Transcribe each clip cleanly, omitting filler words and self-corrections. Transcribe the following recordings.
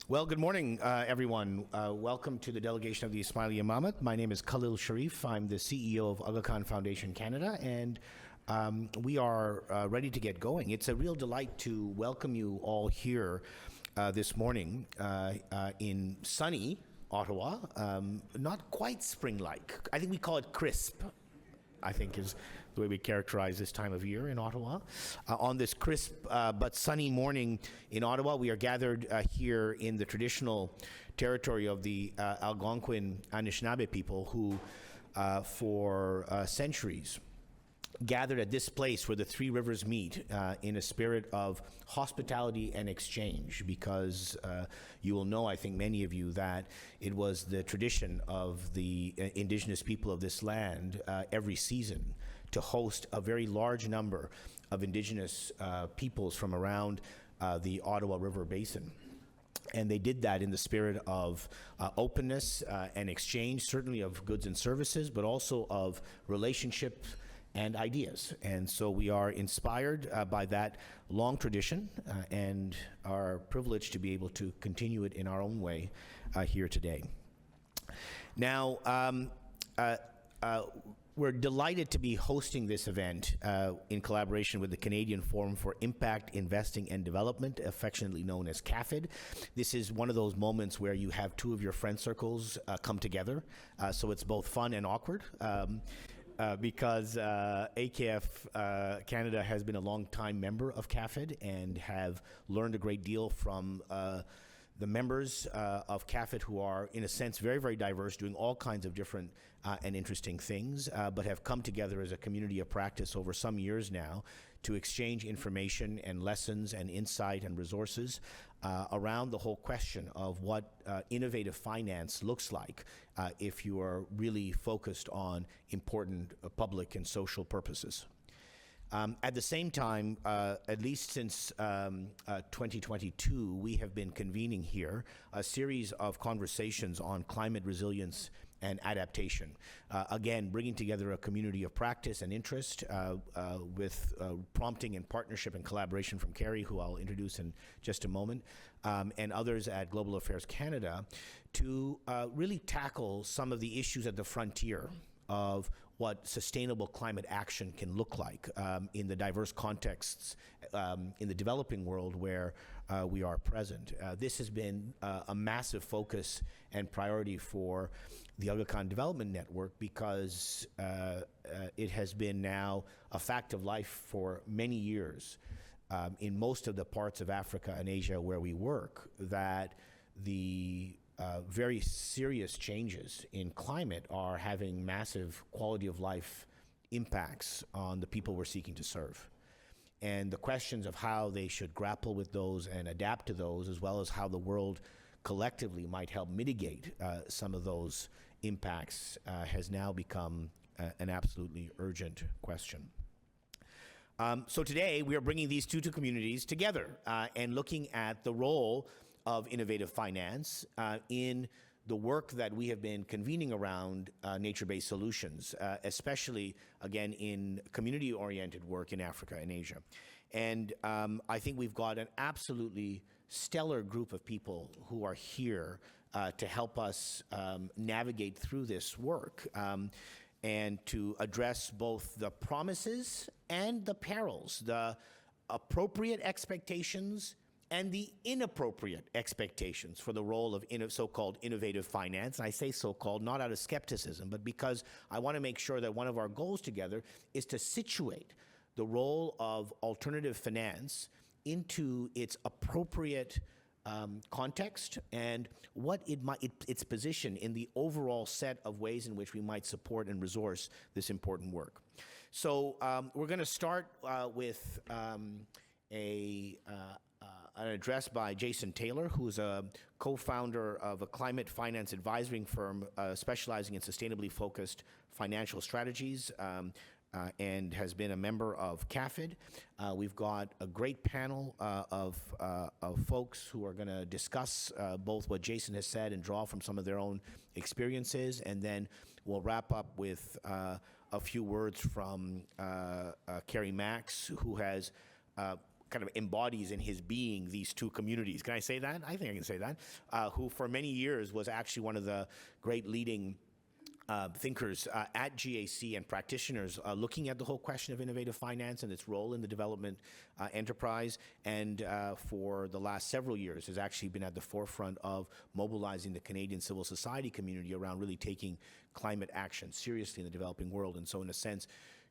Well, good morning, everyone. Welcome to the delegation of the Ismaili Imamate. My name is Khalil Sharif. I'm the CEO of Aga Khan Foundation Canada, and we are ready to get going. It's a real delight to welcome you all here this morning in sunny Ottawa. Not quite spring-like. I think we call it crisp, I think is the way we characterize this time of year in Ottawa. On this crisp but sunny morning in Ottawa, we are gathered here in the traditional territory of the Algonquin Anishinaabe people who, for centuries, gathered at this place where the three rivers meet in a spirit of hospitality and exchange, because you will know, I think many of you, that it was the tradition of the indigenous people of this land every season to host a very large number of indigenous peoples from around the Ottawa River Basin. And they did that in the spirit of openness and exchange, certainly of goods and services, but also of relationship and ideas. And so we are inspired by that long tradition and are privileged to be able to continue it in our own way here today. Now, we're delighted to be hosting this event in collaboration with the Canadian Forum for Impact Investing and Development, affectionately known as CAFIID. This is one of those moments where you have two of your friend circles come together, so it's both fun and awkward. Because AKF Canada has been a long-time member of CAFIID and have learned a great deal from the members of CAFIID, who are, in a sense, very, very diverse, doing all kinds of different and interesting things, but have come together as a community of practice over some years now to exchange information and lessons and insight and resources around the whole question of what innovative finance looks like if you are really focused on important public and social purposes. At the same time, at least since 2022, we have been convening here a series of conversations on climate resilience and adaptation. Again, bringing together a community of practice and interest with prompting and partnership and collaboration from Kerry, who I'll introduce in just a moment, and others at Global Affairs Canada, to really tackle some of the issues at the frontier of what sustainable climate action can look like in the diverse contexts in the developing world where we are present. This has been a massive focus and priority for the Aga Khan Development Network, because it has been now a fact of life for many years in most of the parts of Africa and Asia where we work, that the very serious changes in climate are having massive quality of life impacts on the people we're seeking to serve. And the questions of how they should grapple with those and adapt to those, as well as how the world collectively might help mitigate some of those impacts, has now become an absolutely urgent question. So today we are bringing these two communities together and looking at the role of innovative finance in the work that we have been convening around nature-based solutions, especially, again, in community-oriented work in Africa and Asia. And I think we've got an absolutely stellar group of people who are here to help us navigate through this work and to address both the promises and the perils, the appropriate expectations and the inappropriate expectations for the role of so-called innovative finance. And I say so-called not out of skepticism, but because I want to make sure that one of our goals together is to situate the role of alternative finance into its appropriate context and what its position in the overall set of ways in which we might support and resource this important work. So we're going to start with an address by Jason Taylor, who's a co-founder of a climate finance advisory firm specializing in sustainably focused financial strategies, and has been a member of CAFIID. We've got a great panel of folks who are going to discuss both what Jason has said and draw from some of their own experiences, and then we'll wrap up with a few words from Kerry Max, who has kind of embodies in his being these two communities. Can I say that? I think I can say that. Who for many years was actually one of the great leading thinkers at GAC and practitioners looking at the whole question of innovative finance and its role in the development enterprise, and for the last several years has actually been at the forefront of mobilizing the Canadian civil society community around really taking climate action seriously in the developing world. And so in a sense,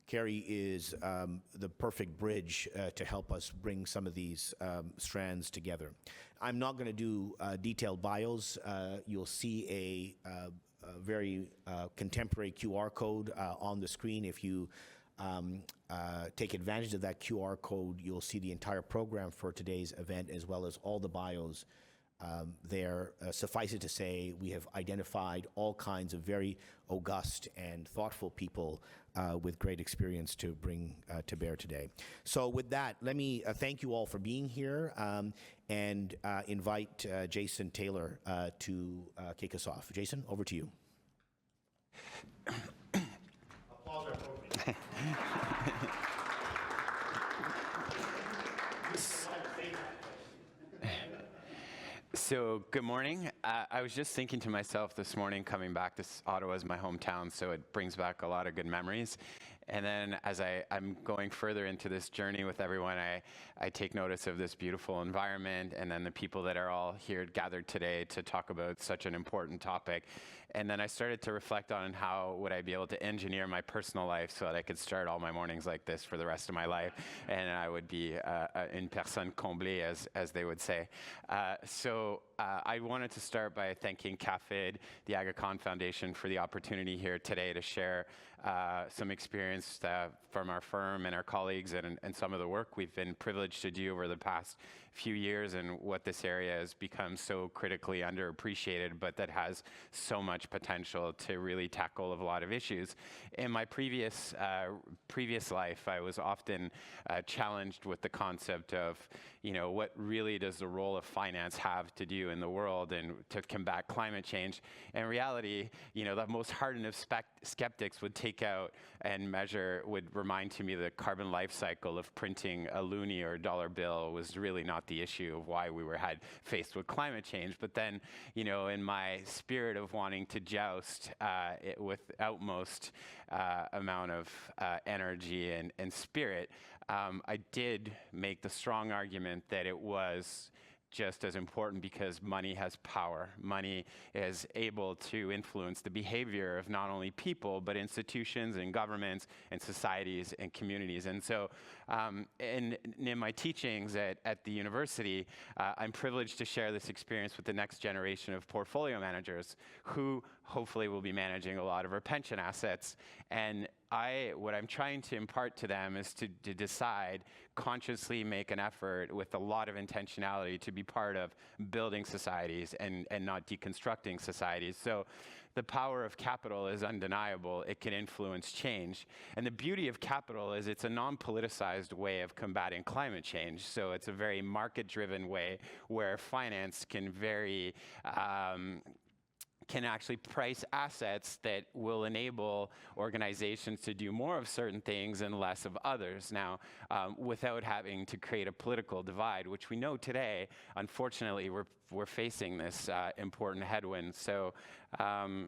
Kerry is the perfect bridge to help us bring some of these strands together. I'm not going to do detailed bios. You'll see a very contemporary QR code on the screen. If you take advantage of that QR code, you'll see the entire program for today's event as well as all the bios there. Suffice it to say, we have identified all kinds of very august and thoughtful people with great experience to bring to bear today. So with that, let me thank you all for being here and invite Jason Taylor to kick us off. Jason, over to you. Applause are appropriate. So, good morning. I was just thinking to myself this morning, coming back, Ottawa is my hometown, so it brings back a lot of good memories. And then as I'm going further into this journey with everyone, I take notice of this beautiful environment and then the people that are all here gathered today to talk about such an important topic. And then I started to reflect on how would I be able to engineer my personal life so that I could start all my mornings like this for the rest of my life, and I would be une personne comblée, as they would say. So I wanted to start by thanking CAFIID, the Agacon Foundation, for the opportunity here today to share some experience from our firm and our colleagues and some of the work we've been privileged to do over the past few years, and what this area has become so critically underappreciated, but that has so much potential to really tackle a lot of issues. In my previous life, I was often challenged with the concept of, what really does the role of finance have to do in the world and to combat climate change? In reality, the most hardened of skeptics would take out and measure, would remind to me the carbon life cycle of printing a loonie or a dollar bill was really not the issue of why we were faced with climate change. But then, in my spirit of wanting to joust with utmost amount of energy and spirit, I did make the strong argument that it was just as important because money has power. Money is able to influence the behavior of not only people, but institutions and governments and societies and communities. And so in my teachings at the university, I'm privileged to share this experience with the next generation of portfolio managers who hopefully will be managing a lot of our pension assets. And what I'm trying to impart to them is to decide, consciously make an effort with a lot of intentionality to be part of building societies and not deconstructing societies. So the power of capital is undeniable. It can influence change. And the beauty of capital is it's a non-politicized way of combating climate change. So it's a very market-driven way where finance can actually price assets that will enable organizations to do more of certain things and less of others. Now, without having to create a political divide, which we know today, unfortunately, we're facing this important headwind. So I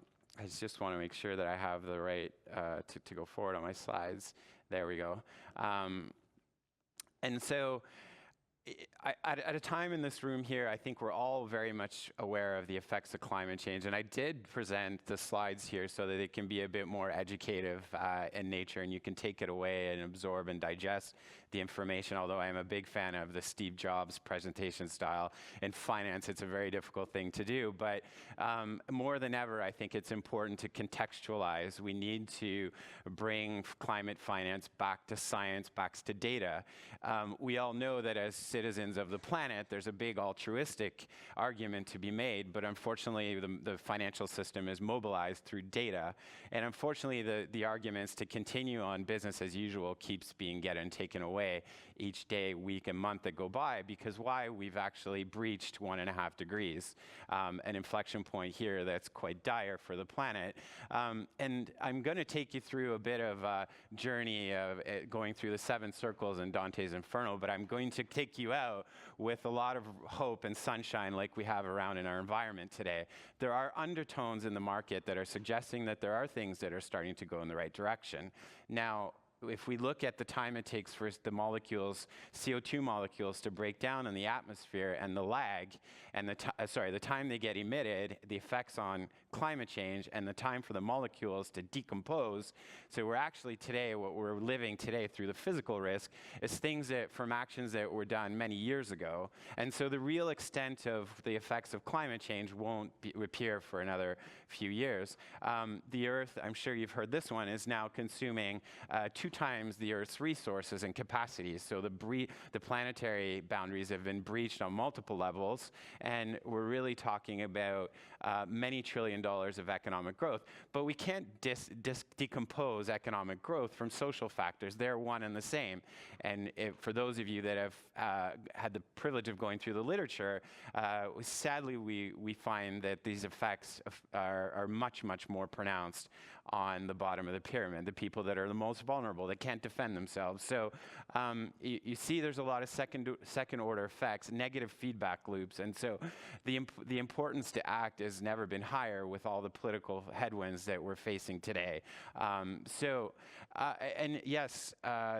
just want to make sure that I have the right to go forward on my slides. There we go. And so, at a time in this room here, I think we're all very much aware of the effects of climate change. And I did present the slides here so that it can be a bit more educative in nature, and you can take it away and absorb and digest the information, although I am a big fan of the Steve Jobs presentation style. In finance, it's a very difficult thing to do, but more than ever, I think it's important to contextualize. We need to bring climate finance back to science, back to data. We all know that as citizens of the planet, there's a big altruistic argument to be made, but unfortunately the financial system is mobilized through data, and unfortunately the arguments to continue on business as usual keeps being taken away each day, week, and month that go by, because why? We've actually breached 1.5 degrees, an inflection point here that's quite dire for the planet. And I'm going to take you through a bit of a journey of going through the 7 circles in Dante's Inferno, but I'm going to take you out with a lot of hope and sunshine like we have around in our environment today. There are undertones in the market that are suggesting that there are things that are starting to go in the right direction. Now, if we look at the time it takes for the molecules, CO2 molecules, to break down in the atmosphere, and the lag, and the time they get emitted, the effects on climate change, and the time for the molecules to decompose. So we're actually today, what we're living today through the physical risk is things that from actions that were done many years ago. And so the real extent of the effects of climate change won't appear for another few years. The Earth, I'm sure you've heard this one, is now consuming 2 times the Earth's resources and capacities. So the planetary boundaries have been breached on multiple levels, and we're really talking about many trillion dollars of economic growth. But we can't decompose economic growth from social factors. They're one and the same. And for those of you that have had the privilege of going through the literature, sadly we find that these effects are much, much more pronounced on the bottom of the pyramid, the people that are the most vulnerable, that can't defend themselves. So you see there's a lot of second order effects, negative feedback loops, and so the importance to act has never been higher with all the political headwinds that we're facing today. And yes,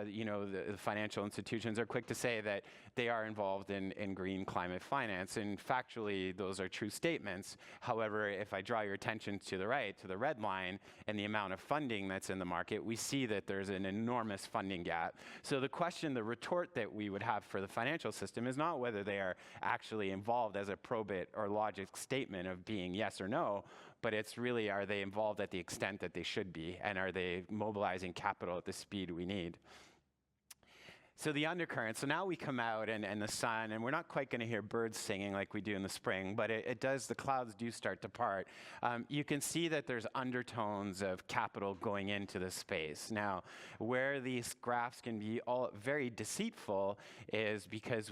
you know, the financial institutions are quick to say that they are involved in green climate finance, and factually those are true statements. However, if I draw your attention to the right, to the red line, and the amount of funding that's in the market, we see that there's an enormous funding gap. So the question, the retort that we would have for the financial system is not whether they are actually involved as a probate or logic statement of being yes or no, but it's really, are they involved at the extent that they should be, and are they mobilizing capital at the speed we need? So the undercurrent, so now we come out and the sun, and we're not quite going to hear birds singing like we do in the spring, but the clouds do start to part. You can see that there's undertones of capital going into the space. Now, where these graphs can be all very deceitful is because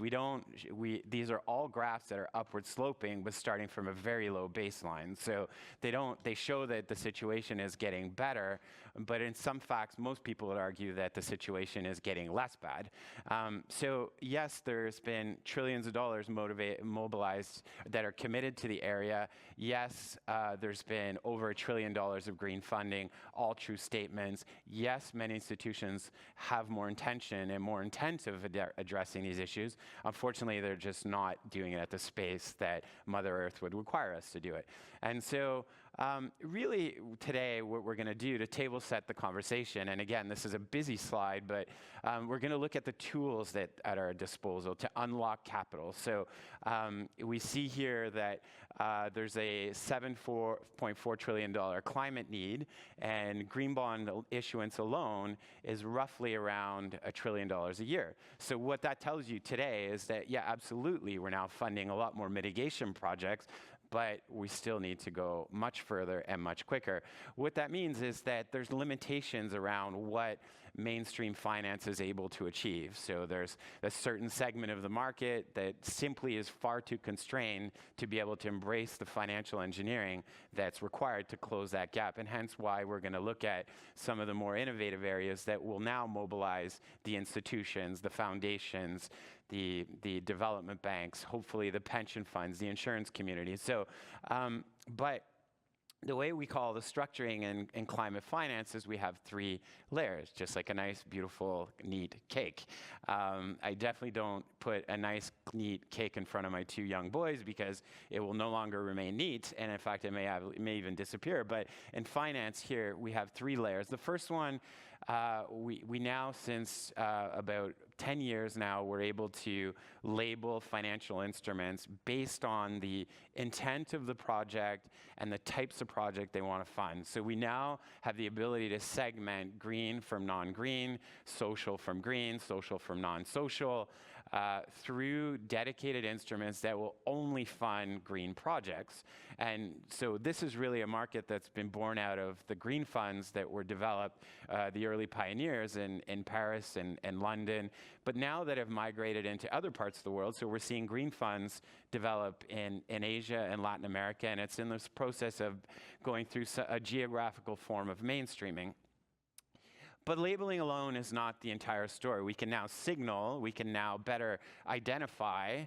these are all graphs that are upward sloping, but starting from a very low baseline. So they show that the situation is getting better, but in some facts, most people would argue that the situation is getting less bad. So yes, there's been trillions of dollars mobilized that are committed to the area. Yes, there's been over $1 trillion of green funding, all true statements. Yes, many institutions have more intention and more intent of addressing these issues. Unfortunately, they're just not doing it at the pace that Mother Earth would require us to do it. And so really today what we're going to do to table set the conversation, and again, this is a busy slide, but we're going to look at the tools that at our disposal to unlock capital. So we see here that there's a $7.4 trillion climate need, and green bond issuance alone is roughly around $1 trillion a year. So what that tells you today is that, yeah, absolutely, we're now funding a lot more mitigation projects, but we still need to go much further and much quicker. What that means is that there's limitations around what mainstream finance is able to achieve. So there's a certain segment of the market that simply is far too constrained to be able to embrace the financial engineering that's required to close that gap, and hence why we're going to look at some of the more innovative areas that will now mobilize the institutions, the foundations, the development banks, hopefully the pension funds, the insurance community. So, but the way we call the structuring in climate finance is we have 3 layers, just like a nice, beautiful, neat cake. I definitely don't put a nice, neat cake in front of my 2 young boys because it will no longer remain neat, and in fact, it may even disappear. But in finance here, we have 3 layers. The first one, we now, since about 10 years now, we're able to label financial instruments based on the intent of the project and the types of project they want to fund. So we now have the ability to segment green from non-green, social from green, social from non-social, through dedicated instruments that will only fund green projects. And so this is really a market that's been born out of the green funds that were developed, the early pioneers in Paris and London, but now that have migrated into other parts of the world. So we're seeing green funds develop in Asia and Latin America, and it's in this process of going through a geographical form of mainstreaming. But labeling alone is not the entire story. We can now signal, we can now better identify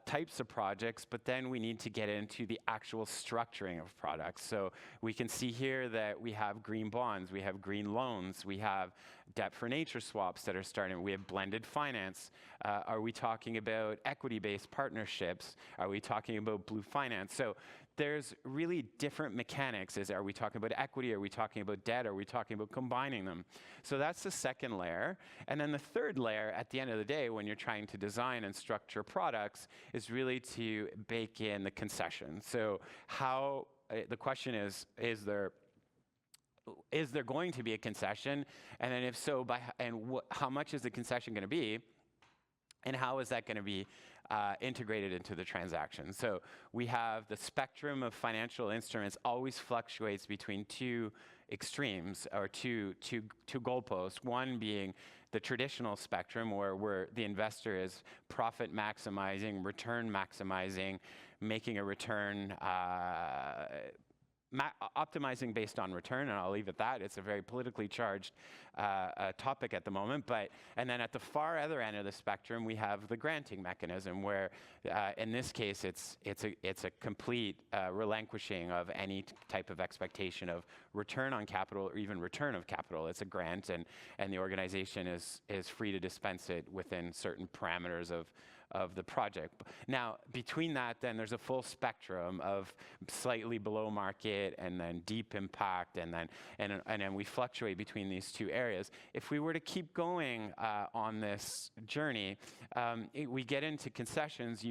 types of projects, but then we need to get into the actual structuring of products. So we can see here that we have green bonds, we have green loans, we have debt for nature swaps that are starting, we have blended finance. Are we talking about equity-based partnerships? Are we talking about blue finance? So there's really different mechanics. Are we talking about equity? Are we talking about debt? Are we talking about combining them? So that's the second layer. And then the third layer, at the end of the day, when you're trying to design and structure products, is really to bake in the concession. So how, the question is there going to be a concession? And then if so, how much is the concession going to be? And how is that going to be integrated into the transaction? So we have the spectrum of financial instruments always fluctuates between two extremes, or two goalposts. One being the traditional spectrum, where the investor is profit maximizing, return maximizing, making a return, optimizing based on return, and I'll leave it at that. It's a very politically charged topic at the moment. And then at the far other end of the spectrum, we have the granting mechanism, where in this case, it's a complete relinquishing of any type of expectation of return on capital or even return of capital. It's a grant, and the organization is free to dispense it within certain parameters of the project. Now, between that, then there's a full spectrum of slightly below market, and then deep impact, and then we fluctuate between these two areas. If we were to keep going on this journey, we get into concessions.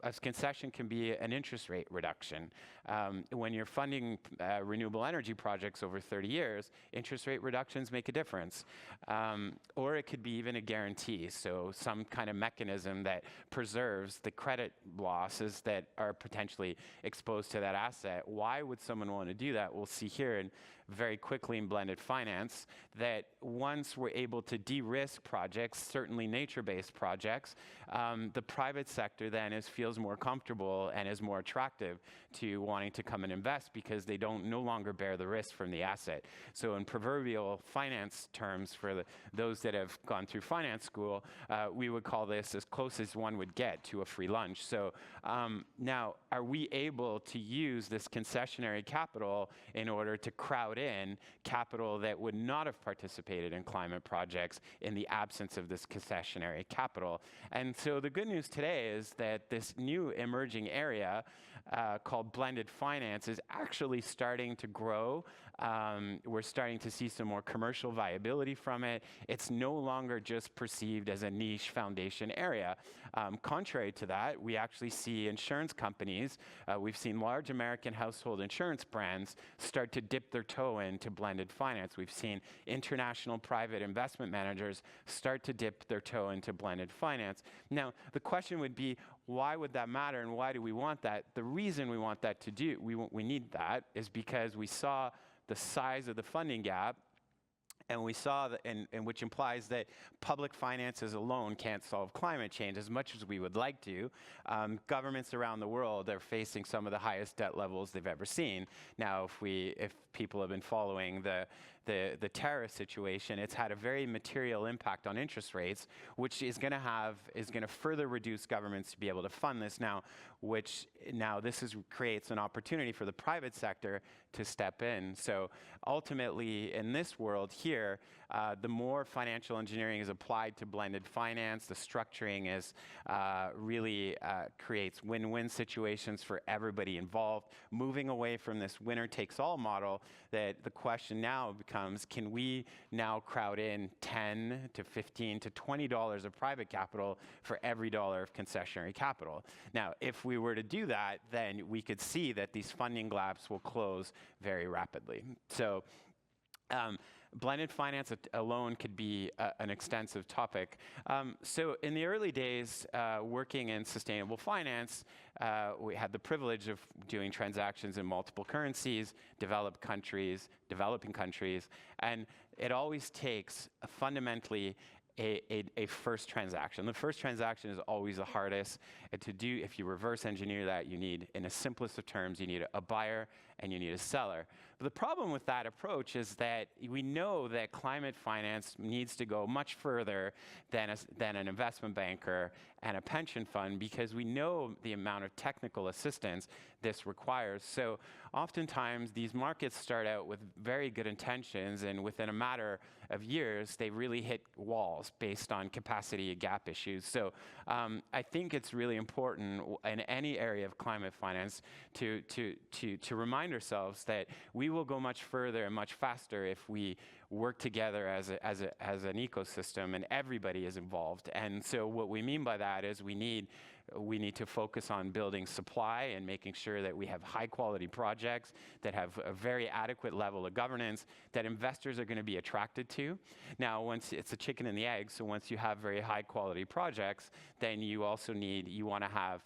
A concession can be an interest rate reduction. When you're funding renewable energy projects over 30 years, interest rate reductions make a difference. Or it could be even a guarantee, so some kind of mechanism that preserves the credit losses that are potentially exposed to that asset. Why would someone want to do that? We'll see here very quickly in blended finance that once we're able to de-risk projects, certainly nature-based projects, the private sector then feels more comfortable and is more attractive to wanting to come and invest, because they no longer bear the risk from the asset. So in proverbial finance terms, for those that have gone through finance school, we would call this as close as one would get to a free lunch. So now, are we able to use this concessionary capital in order to crowd in capital that would not have participated in climate projects in the absence of this concessionary capital? And so the good news today is that this new emerging area called blended finance is actually starting to grow. We're starting to see some more commercial viability from it. It's no longer just perceived as a niche foundation area. Contrary to that, we actually see insurance companies, we've seen large American household insurance brands start to dip their toe into blended finance. We've seen international private investment managers start to dip their toe into blended finance. Now, the question would be, why would that matter, and why do we want that? The reason we want that we need that is because we saw the size of the funding gap, and we saw that, and which implies that public finances alone can't solve climate change as much as we would like to. Governments around the world are facing some of the highest debt levels they've ever seen. Now, if people have been following the tariff situation, it's had a very material impact on interest rates, which is going to further reduce governments to be able to fund this now. This creates an opportunity for the private sector to step in. So ultimately, in this world here, the more financial engineering is applied to blended finance, the structuring really creates win-win situations for everybody involved, moving away from this winner-takes-all model. That the question now becomes, can we now crowd in $10 to $15 to $20 of private capital for every dollar of concessionary capital? Now, if we were to do that, then we could see that these funding gaps will close very rapidly. So blended finance alone could be an extensive topic. So in the early days, working in sustainable finance, we had the privilege of doing transactions in multiple currencies, developing countries, and it always takes fundamentally a first transaction. The first transaction is always the hardest to do. If you reverse engineer that, you need, in the simplest of terms, you need a buyer and you need a seller. But the problem with that approach is that we know that climate finance needs to go much further than an investment banker and a pension fund, because we know the amount of technical assistance this requires. So oftentimes these markets start out with very good intentions, and within a matter of years they really hit walls based on capacity gap issues. So I think it's really important in any area of climate finance to remind ourselves that we will go much further and much faster if we work together as an ecosystem and everybody is involved. And so what we mean by that is we need to focus on building supply and making sure that we have high quality projects that have a very adequate level of governance that investors are going to be attracted to. Now, once it's a chicken and the egg, so once you have very high quality projects, then you want to have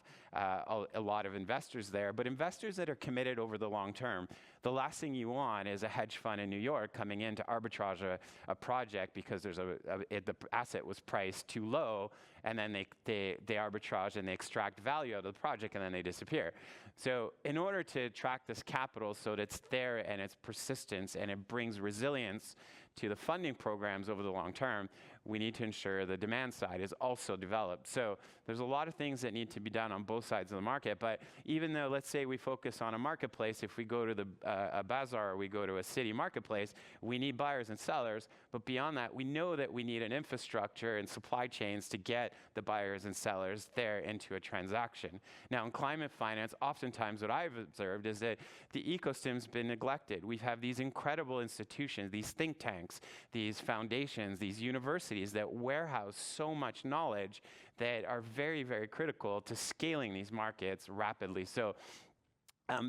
a lot of investors there, but investors that are committed over the long term. The last thing you want is a hedge fund in New York coming in to arbitrage a project because the asset was priced too low, and then they arbitrage and they extract value out of the project, and then they disappear. So in order to attract this capital so that it's there and it's persistence and it brings resilience to the funding programs over the long term, we need to ensure the demand side is also developed. So there's a lot of things that need to be done on both sides of the market. But even though, let's say we focus on a marketplace, if we go to a bazaar or we go to a city marketplace, we need buyers and sellers. But beyond that, we know that we need an infrastructure and supply chains to get the buyers and sellers there into a transaction. Now, in climate finance, oftentimes what I've observed is that the ecosystem's been neglected. We have these incredible institutions, these think tanks, these foundations, these universities that warehouse so much knowledge that are very, very critical to scaling these markets rapidly. So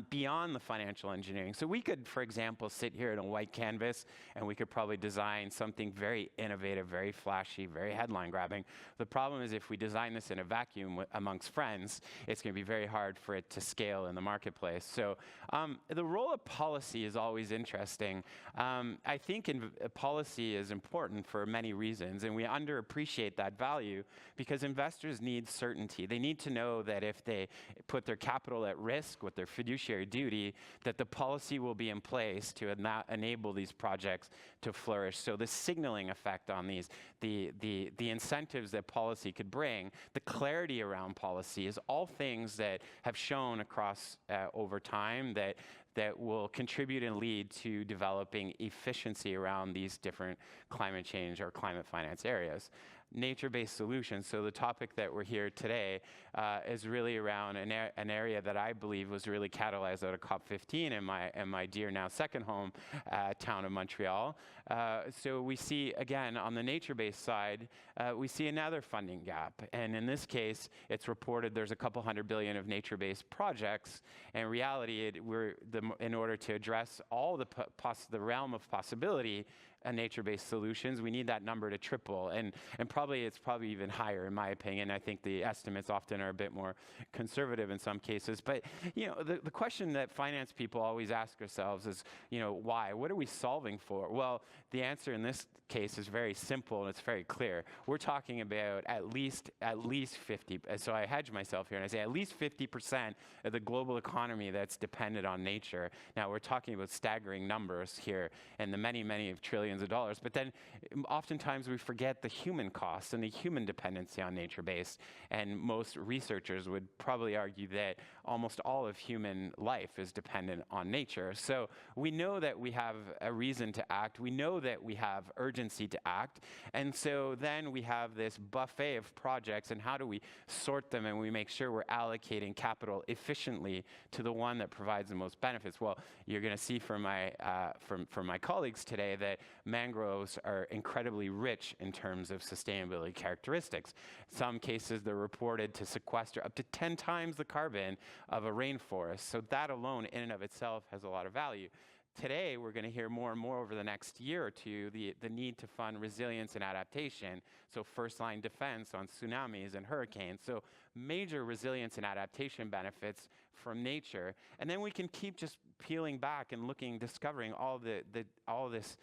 beyond the financial engineering. So we could, for example, sit here in a white canvas and we could probably design something very innovative, very flashy, very headline grabbing. The problem is if we design this in a vacuum amongst friends, it's going to be very hard for it to scale in the marketplace. So the role of policy is always interesting. I think policy is important for many reasons, and we underappreciate that value because investors need certainty. They need to know that if they put their capital at risk with their fiduciary duty, that the policy will be in place to enable these projects to flourish. So the signaling effect on these, the incentives that policy could bring, the clarity around policy is all things that have shown across over time that will contribute and lead to developing efficiency around these different climate change or climate finance areas. Nature-based solutions. So the topic that we're here today is really around an area that I believe was really catalyzed out of COP15 in my dear now second home town of Montreal. So we see, again, on the nature-based side, we see another funding gap. And in this case, it's reported there's a couple $100 billion of nature-based projects. In reality, in order to address all the realm of possibility, nature-based solutions, we need that number to triple, and it's probably even higher in my opinion. I think the estimates often are a bit more conservative in some cases. But the question that finance people always ask ourselves is, why? What are we solving for? Well, the answer in this case is very simple and it's very clear. We're talking about at least 50. So I hedge myself here and I say at least 50% of the global economy that's dependent on nature. Now we're talking about staggering numbers here and the many trillions of dollars. But then oftentimes we forget the human costs and the human dependency on nature-based. And most researchers would probably argue that almost all of human life is dependent on nature. So we know that we have a reason to act. We know that we have urgency to act. And so then we have this buffet of projects, and how do we sort them and we make sure we're allocating capital efficiently to the one that provides the most benefits? Well, you're going to see from my colleagues today that mangroves are incredibly rich in terms of sustainability characteristics. In some cases, they're reported to sequester up to 10 times the carbon of a rainforest. So that alone, in and of itself, has a lot of value. today we're going to hear more and more over the next year or two the need to fund resilience and adaptation, so first-line defense on tsunamis and hurricanes, so major resilience and adaptation benefits from nature. And then we can keep just peeling back and discovering all this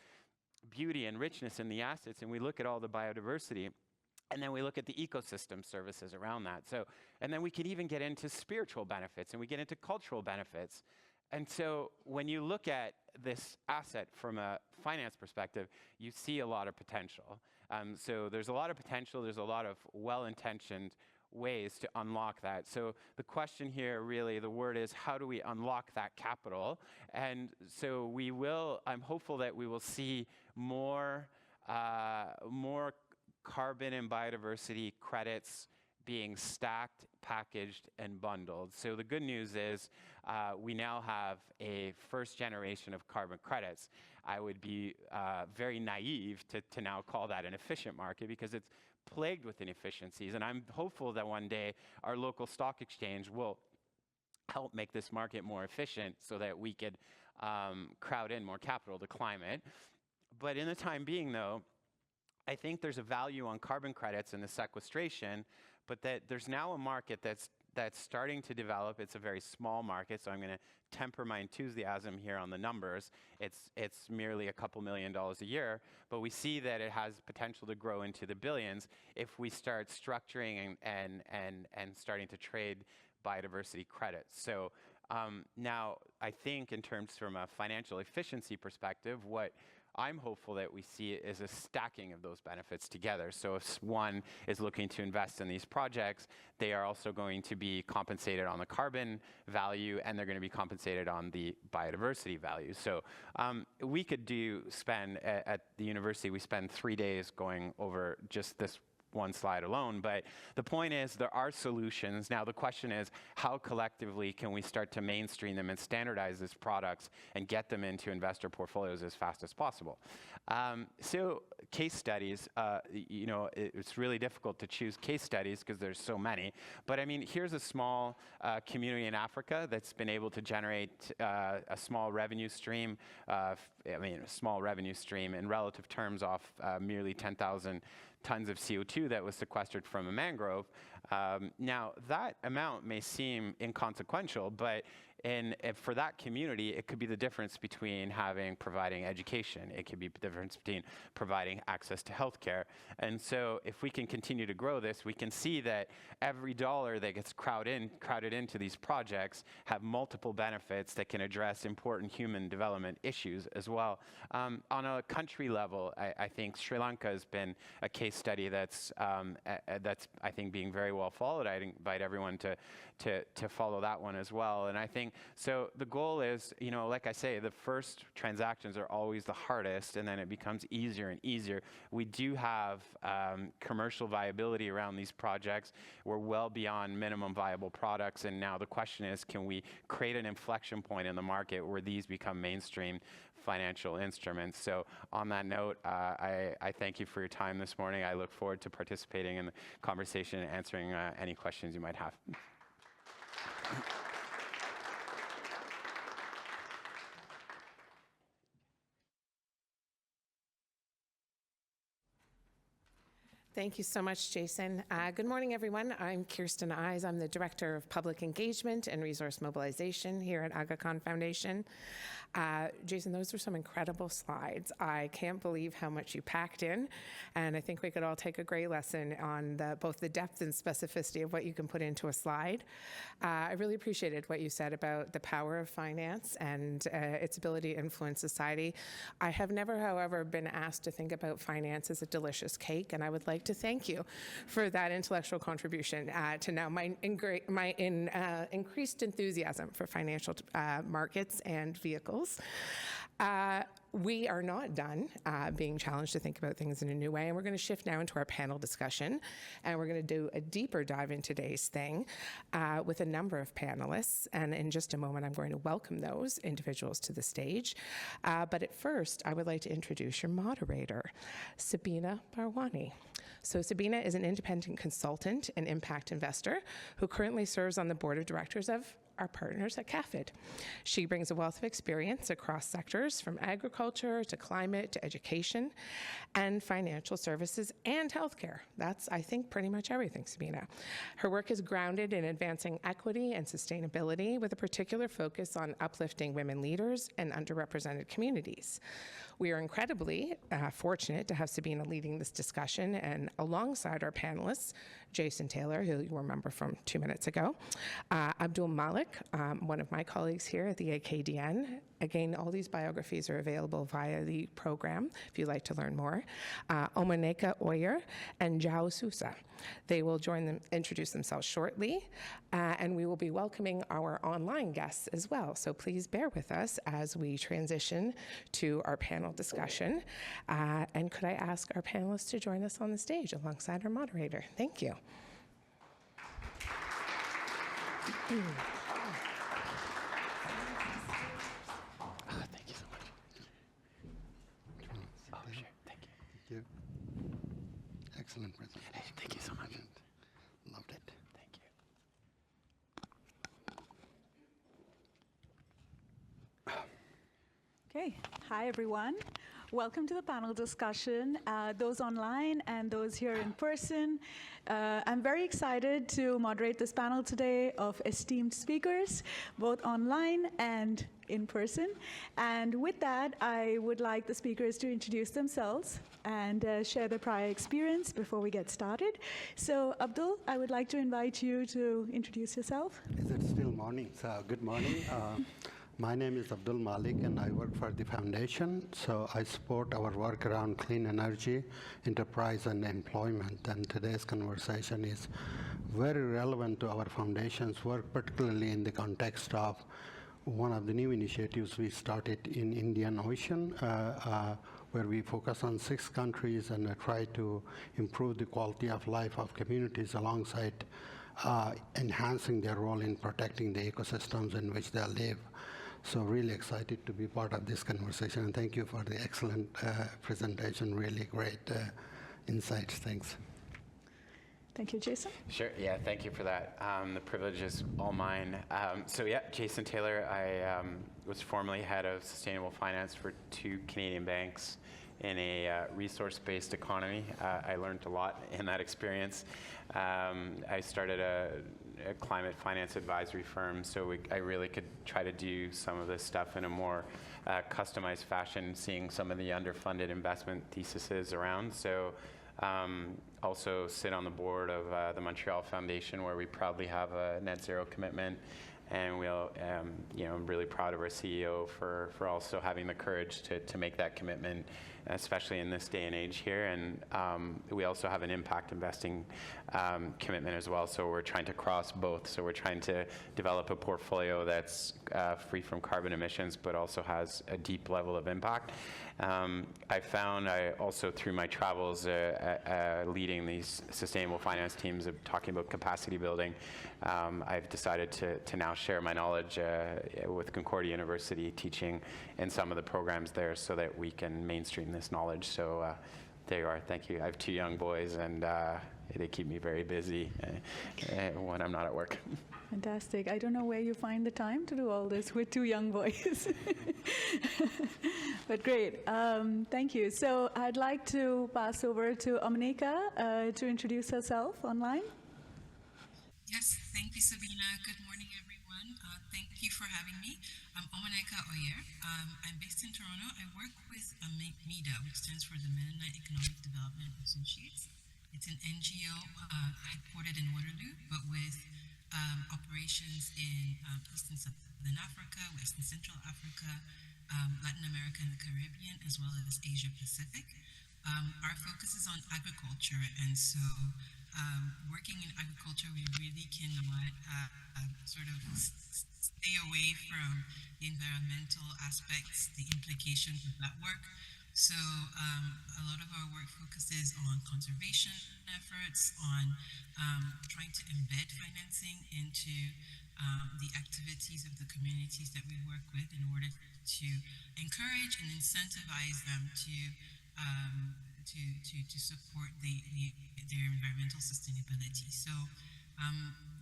beauty and richness in the assets, and we look at all the biodiversity. And then we look at the ecosystem services around that. So, and then we can even get into spiritual benefits, and we get into cultural benefits. And so when you look at this asset from a finance perspective, you see a lot of potential. So there's a lot of potential. There's a lot of well-intentioned ways to unlock that. So the question here, really, the word is, how do we unlock that capital? And so I'm hopeful that we will see more carbon and biodiversity credits being stacked, packaged, and bundled. So the good news is we now have a first generation of carbon credits. I would be very naive to now call that an efficient market, because it's plagued with inefficiencies. And I'm hopeful that one day our local stock exchange will help make this market more efficient so that we could crowd in more capital to climate. But in the time being, though, I think there's a value on carbon credits and the sequestration, but that there's now a market that's starting to develop. It's a very small market, so I'm going to temper my enthusiasm here on the numbers. It's merely a couple $1 million a year, but we see that it has potential to grow into the billions if we start structuring and starting to trade biodiversity credits. So now I think in terms from a financial efficiency perspective, what I'm hopeful that we see is a stacking of those benefits together. So if one is looking to invest in these projects, they are also going to be compensated on the carbon value, and they're going to be compensated on the biodiversity value. So we could spend at the university, we spend 3 days going over just this one slide alone, but the point is there are solutions. Now the question is, how collectively can we start to mainstream them and standardize these products and get them into investor portfolios as fast as possible? So case studies, it's really difficult to choose case studies because there's so many, but I mean, here's a small community in Africa that's been able to generate a small revenue stream, in relative terms off merely 10,000 tons of CO2 that was sequestered from a mangrove. Now, that amount may seem inconsequential, but for that community, it could be the difference between providing education. It could be the difference between providing access to healthcare. And so if we can continue to grow this, we can see that every dollar that gets crowded into these projects have multiple benefits that can address important human development issues as well. On a country level, I think Sri Lanka has been a case study that's I think being very well followed. I invite everyone to follow that one as well. And I think so. The goal is, like I say, the first transactions are always the hardest, and then it becomes easier and easier. We do have commercial viability around these projects. We're well beyond minimum viable products, and now the question is, can we create an inflection point in the market where these become mainstream financial instruments? So on that note, I thank you for your time this morning. I look forward to participating in the conversation and answering any questions you might have. Thank you so much, Jason. Good morning, everyone. I'm Kirsten Eyes. I'm the Director of Public Engagement and Resource Mobilization here at Aga Khan Foundation. Jason, those were some incredible slides. I can't believe how much you packed in, and I think we could all take a great lesson on both the depth and specificity of what you can put into a slide. I really appreciated what you said about the power of finance and its ability to influence society. I have never, however, been asked to think about finance as a delicious cake, and I would like to thank you for that intellectual contribution to now my increased enthusiasm for financial markets and vehicles. We are not done being challenged to think about things in a new way, and we're going to shift now into our panel discussion, and we're going to do a deeper dive in today's thing with a number of panelists, and in just a moment I'm going to welcome those individuals to the stage. But at first, I would like to introduce your moderator, Sabina Barwani. So Sabina is an independent consultant and impact investor who currently serves on the board of directors of our partners at CAFIID. She brings a wealth of experience across sectors from agriculture to climate to education and financial services and healthcare. That's, I think, pretty much everything, Sabina. Her work is grounded in advancing equity and sustainability with a particular focus on uplifting women leaders and underrepresented communities. We are incredibly fortunate to have Sabina leading this discussion, and alongside our panelists, Jason Taylor, who you remember from 2 minutes ago, Abdul Malik, one of my colleagues here at the AKDN. Again, all these biographies are available via the program if you'd like to learn more. Omoneka Oyer and Jao Sousa. They will introduce themselves shortly, and we will be welcoming our online guests as well. So please bear with us as we transition to our panel discussion. And could I ask our panelists to join us on the stage alongside our moderator? Thank you. Thank you so much. Oh, sure. Thank you. Thank you. Excellent presentation. Hey, thank you so much. Loved it. Thank you. Okay, hi everyone. Welcome to the panel discussion, those online and those here in person. I'm very excited to moderate this panel today of esteemed speakers, both online and in person. And with that, I would like the speakers to introduce themselves and share their prior experience before we get started. So Abdul, I would like to invite you to introduce yourself. Is it still morning? So good morning. My name is Abdul Malik, and I work for the foundation. So I support our work around clean energy, enterprise, and employment. And today's conversation is very relevant to our foundation's work, particularly in the context of one of the new initiatives we started in Indian Ocean, where we focus on 6 countries and try to improve the quality of life of communities alongside enhancing their role in protecting the ecosystems in which they live. So really excited to be part of this conversation, and thank you for the excellent presentation, really great insights. Thanks. Thank you, Jason. Sure, yeah, thank you for that. The privilege is all mine. So yeah, Jason Taylor, I was formerly head of sustainable finance for 2 Canadian banks in a resource-based economy. I learned a lot in that experience. I started a climate finance advisory firm, so I really could try to do some of this stuff in a more customized fashion, seeing some of the underfunded investment theses around. So also sit on the board of the Montreal Foundation, where we proudly have a net zero commitment. And we'll, I'm really proud of our CEO for also having the courage to make that commitment, especially in this day and age here. And we also have an impact investing commitment as well. So we're trying to cross both. So we're trying to develop a portfolio that's free from carbon emissions, but also has a deep level of impact. I found also through my travels leading these sustainable finance teams of talking about capacity building, I've decided to now share my knowledge with Concordia University, teaching in some of the programs there so that we can mainstream this knowledge. So there you are. Thank you. I have 2 young boys, and they keep me very busy when I'm not at work. Fantastic. I don't know where you find the time to do all this with 2 young boys. But great. Thank you. So I'd like to pass over to Omoneka to introduce herself online. Yes, thank you, Sabina. Good morning, everyone. Thank you for having me. I'm Omoneka Oyer. I'm based in Toronto. I work with MEDA, which stands for the Mennonite Economic Development Associates. It's an NGO headquartered in Waterloo, but with operations in East and Southern Africa, West and Central Africa, Latin America and the Caribbean, as well as Asia Pacific. Our focus is on agriculture, and so working in agriculture, we really cannot sort of stay away from the environmental aspects, the implications of that work. So a lot of our work focuses on conservation efforts, on trying to embed financing into the activities of the communities that we work with in order to encourage and incentivize them to to support their environmental sustainability. So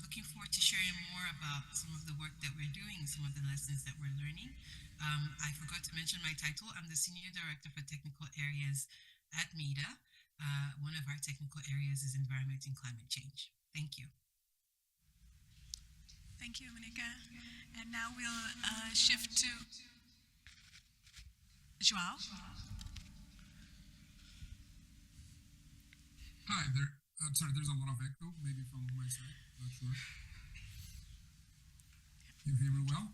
looking forward to sharing more about some of the work that we're doing, some of the lessons that we're learning. I forgot to mention my title. I'm the Senior Director for Technical Areas at MEDA. One of our technical areas is environment and climate change. Thank you. Thank you, Monica. And now we'll shift to Joao. Hi there. I'm sorry, there's a lot of echo, maybe from my side, not sure. You hear me well?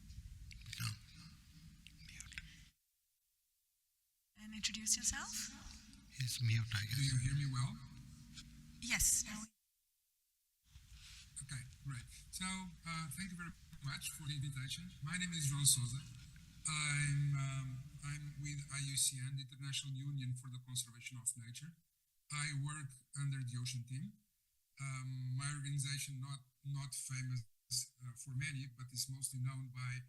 And introduce yourself. He's mute, I guess. Do you hear me well? Yes. Okay, great. So, thank you very much for the invitation. My name is João Souza. I'm with IUCN, the International Union for the Conservation of Nature. I work under the Ocean Team. My organization, not famous for many, but is mostly known by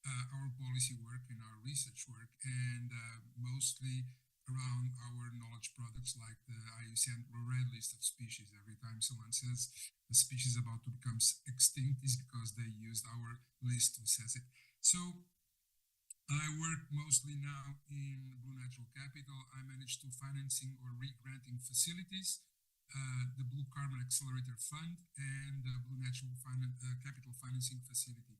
our policy work and our research work, and mostly around our knowledge products like the IUCN Red List of Species. Every time someone says a species is about to become extinct is because they used our list to assess it. So I work mostly now in Blue Natural Capital. I manage to financing or re-granting facilities, the Blue Carbon Accelerator Fund, and the Blue Natural Capital Financing Facility.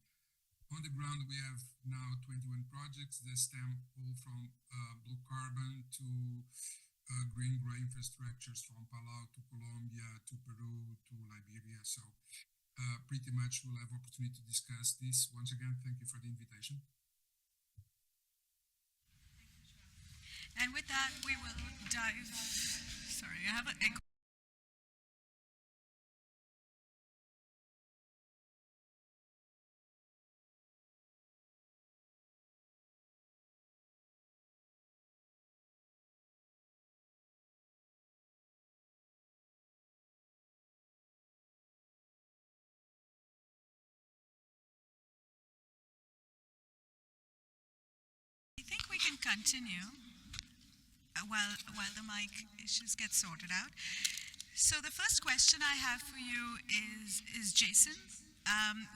On the ground, we have now 21 projects that stem all from blue carbon to green gray infrastructures from Palau to Colombia to Peru to Liberia. So pretty much we'll have opportunity to discuss this. Once again, thank you for the invitation. And with that, we will dive. Sorry, I have an echo. I think we can continue while the mic issues get sorted out. So the first question I have for you is Jason.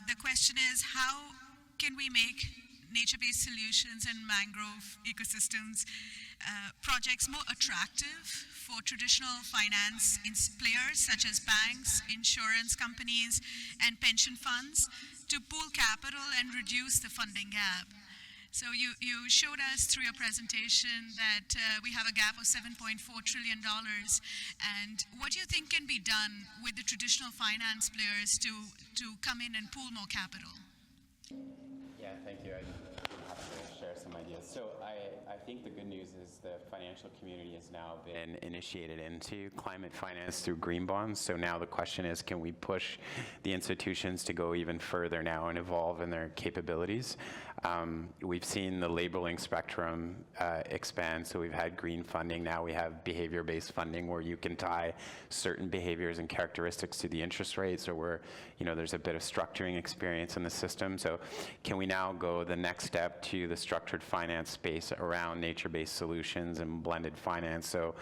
The question is, how can we make nature-based solutions and mangrove ecosystems projects more attractive for traditional finance players such as banks, insurance companies, and pension funds to pool capital and reduce the funding gap? So you showed us through your presentation that we have a gap of $7.4 trillion. And what do you think can be done with the traditional finance players to come in and pool more capital? Yeah, thank you. I'd be happy to share some ideas. So I think the good news is the financial community has now been initiated into climate finance through green bonds. So now the question is, can we push the institutions to go even further now and evolve in their capabilities? We've seen the labeling spectrum expand. So we've had green funding. Now we have behavior-based funding where you can tie certain behaviors and characteristics to the interest rates, or where there's a bit of structuring experience in the system. So can we now go the next step to the structured finance space around nature-based solutions and blended finance? So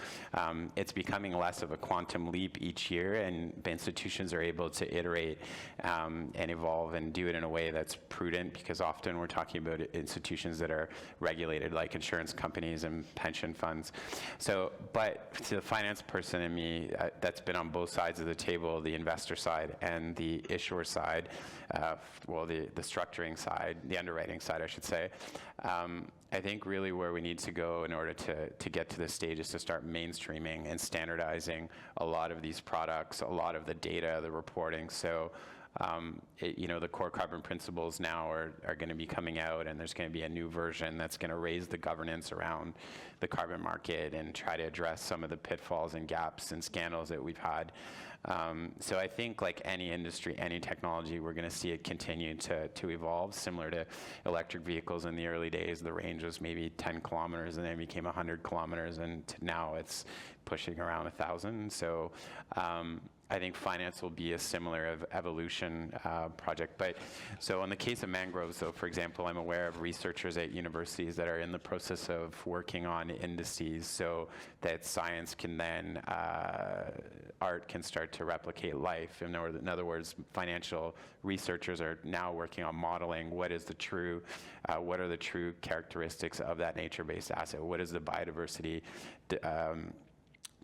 it's becoming less of a quantum leap each year, and the institutions are able to iterate and evolve and do it in a way that's prudent, because often we're talking about institutions that are regulated, like insurance companies and pension funds. So, but to the finance person in me, that's been on both sides of the table, the investor side and the issuer side, the structuring side, the underwriting side, I should say. I think really where we need to go in order to get to this stage is to start mainstreaming and standardizing a lot of these products, a lot of the data, the reporting. So the core carbon principles now are going to be coming out, and there's going to be a new version that's going to raise the governance around the carbon market and try to address some of the pitfalls and gaps and scandals that we've had. So I think, like any industry, any technology, we're going to see it continue to evolve, similar to electric vehicles. In the early days, the range was maybe 10 kilometers, and then it became 100 kilometers, and now it's pushing around 1,000. So I think finance will be a similar evolution project. But so in the case of mangroves, though, for example, I'm aware of researchers at universities that are in the process of working on indices so that science can then, art can start to replicate life. In other words, financial researchers are now working on modeling what is the true, what are the true characteristics of that nature-based asset? What is the biodiversity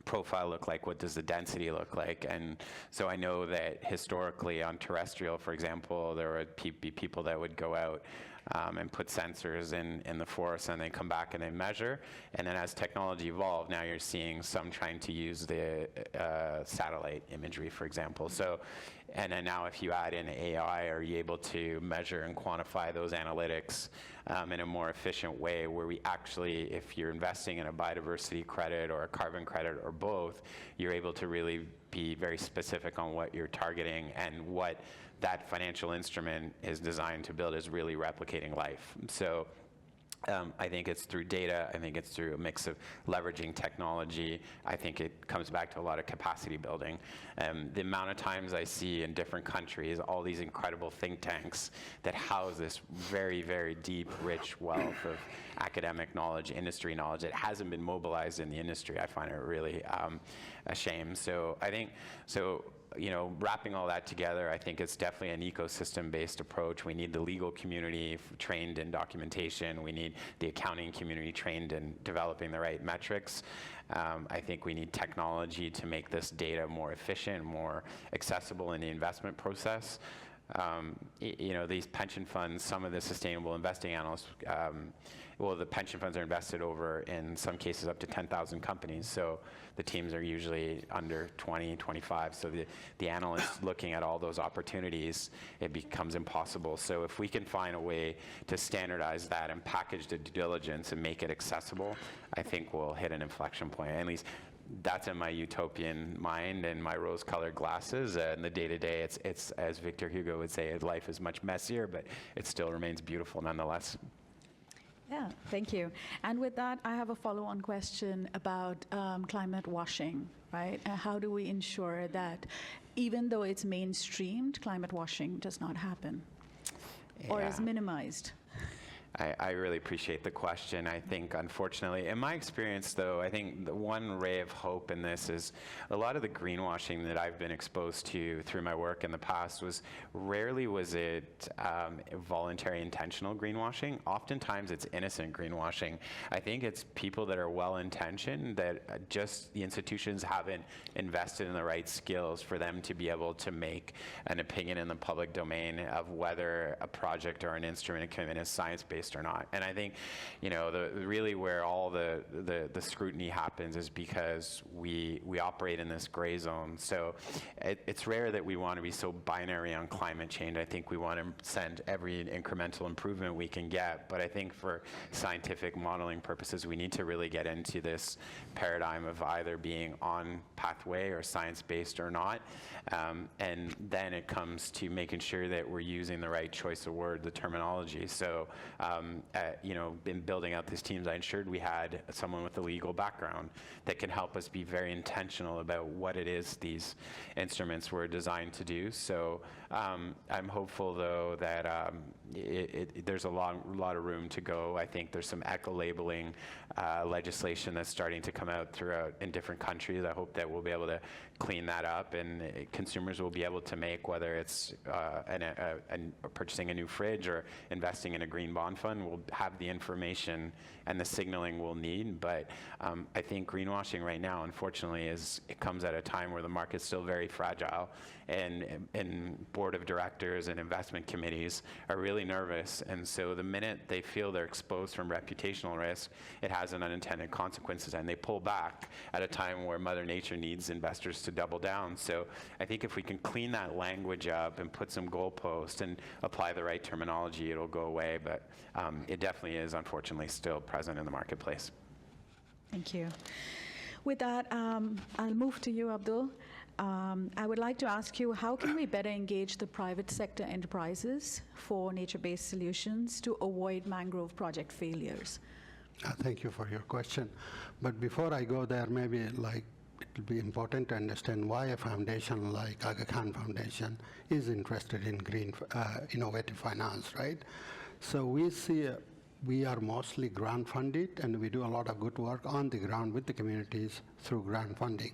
profile look like? What does the density look like? And so I know that historically on terrestrial, for example, there would be people that would go out and put sensors in the forest, and they come back and they measure. And then as technology evolved, now you're seeing some trying to use the satellite imagery, for example. So, and then now if you add in AI, are you able to measure and quantify those analytics in a more efficient way, where we actually, if you're investing in a biodiversity credit or a carbon credit or both, you're able to really be very specific on what you're targeting, and what that financial instrument is designed to build is really replicating life. So I think it's through data. I think it's through a mix of leveraging technology. I think it comes back to a lot of capacity building. The amount of times I see in different countries all these incredible think tanks that house this very, very deep, rich wealth of academic knowledge, industry knowledge that hasn't been mobilized in the industry, I find it really a shame. So I think, you know, wrapping all that together, I think it's definitely an ecosystem-based approach. We need the legal community trained in documentation. We need the accounting community trained in developing the right metrics. I think we need technology to make this data more efficient, more accessible in the investment process. You know, these pension funds, some of the sustainable investing analysts, well, the pension funds are invested over, in some cases, up to 10,000 companies. So the teams are usually under 20, 25. So the analysts looking at all those opportunities, it becomes impossible. So if we can find a way to standardize that and package the due diligence and make it accessible, I think we'll hit an inflection point. At least that's in my utopian mind and my rose-colored glasses. In the day-to-day, it's, as Victor Hugo would say, life is much messier, but it still remains beautiful nonetheless. Yeah, thank you. And with that, I have a follow-on question about climate washing, right? How do we ensure that even though it's mainstreamed, climate washing does not happen or is minimized? I really appreciate the question. I think, unfortunately, in my experience, though, I think the one ray of hope in this is a lot of the greenwashing that I've been exposed to through my work in the past was rarely was it voluntary, intentional greenwashing. Oftentimes, it's innocent greenwashing. I think it's people that are well-intentioned that just the institutions haven't invested in the right skills for them to be able to make an opinion in the public domain of whether a project or an instrument commitment is science-based or not. And I think, you know, really where all the scrutiny happens is because we operate in this gray zone. So it's rare that we want to be so binary on climate change. I think we want to send every incremental improvement we can get. But I think for scientific modeling purposes, we need to really get into this paradigm of either being on pathway or science-based or not. And then it comes to making sure that we're using the right choice of word, the terminology. So you know, in building out these teams, I ensured we had someone with a legal background that can help us be very intentional about what it is these instruments were designed to do. So I'm hopeful, though, that there's a lot of room to go. I think there's some eco-labeling legislation that's starting to come out throughout in different countries. I hope that we'll be able to clean that up, and consumers will be able to make, whether it's purchasing a new fridge or investing in a green bond fund, will have the information and the signaling we'll need. But I think greenwashing right now, unfortunately, it comes at a time where the market's still very fragile, and board of directors and investment committees are really nervous. And so the minute they feel they're exposed from reputational risk, it has an unintended consequences, and they pull back at a time where Mother Nature needs investors to double down. So I think if we can clean that language up and put some goalposts and apply the right terminology, it'll go away. But it definitely is, unfortunately, still present in the marketplace. Thank you. With that, I'll move to you, Abdul. I would like to ask you, how can we better engage the private sector enterprises for nature-based solutions to avoid mangrove project failures? Thank you for your question. But before I go there, maybe like it'll be important to understand why a foundation like Aga Khan Foundation is interested in green innovative finance, right? So we are mostly grant funded, and we do a lot of good work on the ground with the communities through grant funding.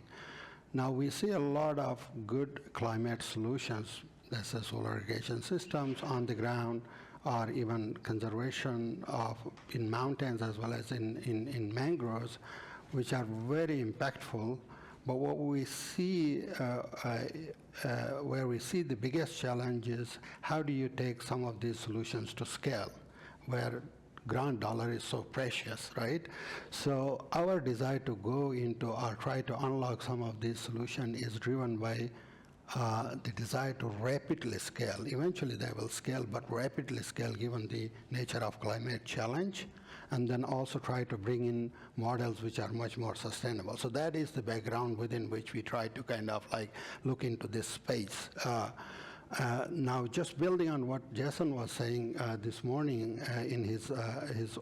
Now we see a lot of good climate solutions, that's the solar irrigation systems on the ground, or even conservation in mountains as well as in mangroves, which are very impactful. But what we see, where we see the biggest challenge is how do you take some of these solutions to scale, where grant dollar is so precious, right? So our desire to go into or try to unlock some of these solutions is driven by the desire to rapidly scale. Eventually they will scale, but rapidly scale given the nature of climate challenge, and then also try to bring in models which are much more sustainable. So that is the background within which we try to kind of like look into this space. Now, just building on what Jason was saying this morning in his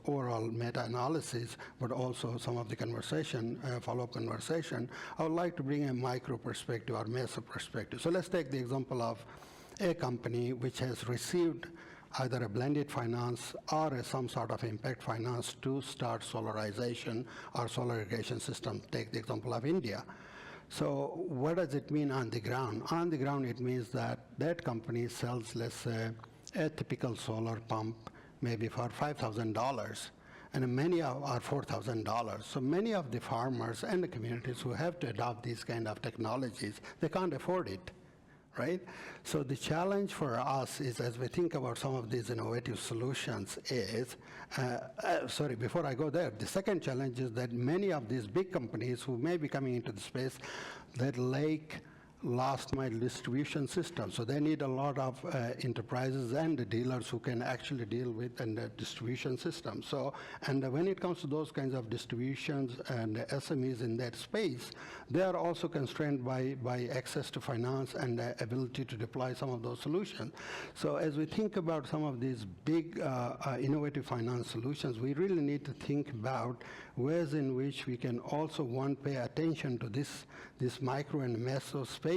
overall meta-analysis, but also some of the conversation, follow-up conversation, I would like to bring a micro perspective or meso perspective. So let's take the example of a company which has received either a blended finance or some sort of impact finance to start solarization or solar irrigation system. Take the example of India. So what does it mean on the ground? On the ground, it means that that company sells, let's say, a typical solar pump maybe for $5,000, and many are $4,000. So many of the farmers and the communities who have to adopt these kind of technologies, they can't afford it, right? So the challenge for us is, as we think about some of these innovative solutions, is, sorry, before I go there, the second challenge is that many of these big companies who may be coming into the space that lack last mile distribution system. So they need a lot of enterprises and the dealers who can actually deal with and the distribution system. So, and when it comes to those kinds of distributions and SMEs in that space, they are also constrained by access to finance and the ability to deploy some of those solutions. So as we think about some of these big innovative finance solutions, we really need to think about ways in which we can also, one, pay attention to this micro and meso space,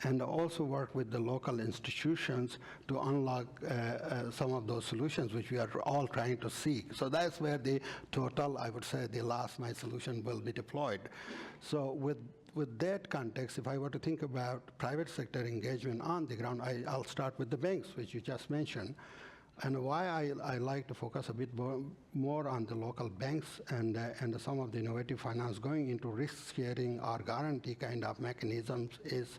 and also work with the local institutions to unlock some of those solutions which we are all trying to seek. So that's where the total, I would say, the last mile solution will be deployed. So with that context, if I were to think about private sector engagement on the ground, I'll start with the banks, which you just mentioned. And why I like to focus a bit more on the local banks and some of the innovative finance going into risk sharing or guarantee kind of mechanisms is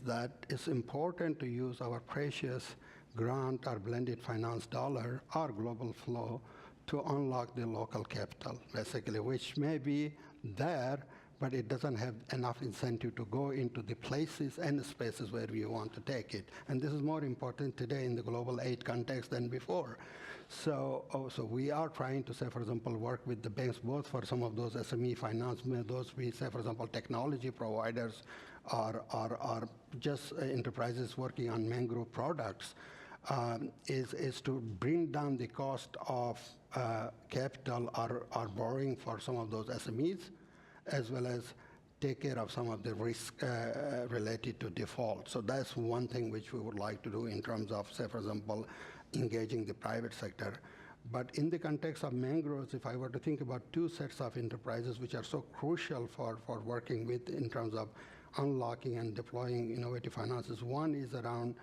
that it's important to use our precious grant or blended finance dollar or global flow to unlock the local capital, basically, which may be there, but it doesn't have enough incentive to go into the places and the spaces where we want to take it. And this is more important today in the global aid context than before. So we are trying to say, for example, work with the banks both for some of those SME finance, those we say, for example, technology providers or just enterprises working on mangrove products, is to bring down the cost of capital or borrowing for some of those SMEs, as well as take care of some of the risk related to default. So that's one thing which we would like to do in terms of, say, for example, engaging the private sector. But in the context of mangroves, if I were to think about two sets of enterprises which are so crucial for working with in terms of unlocking and deploying innovative finances, one is around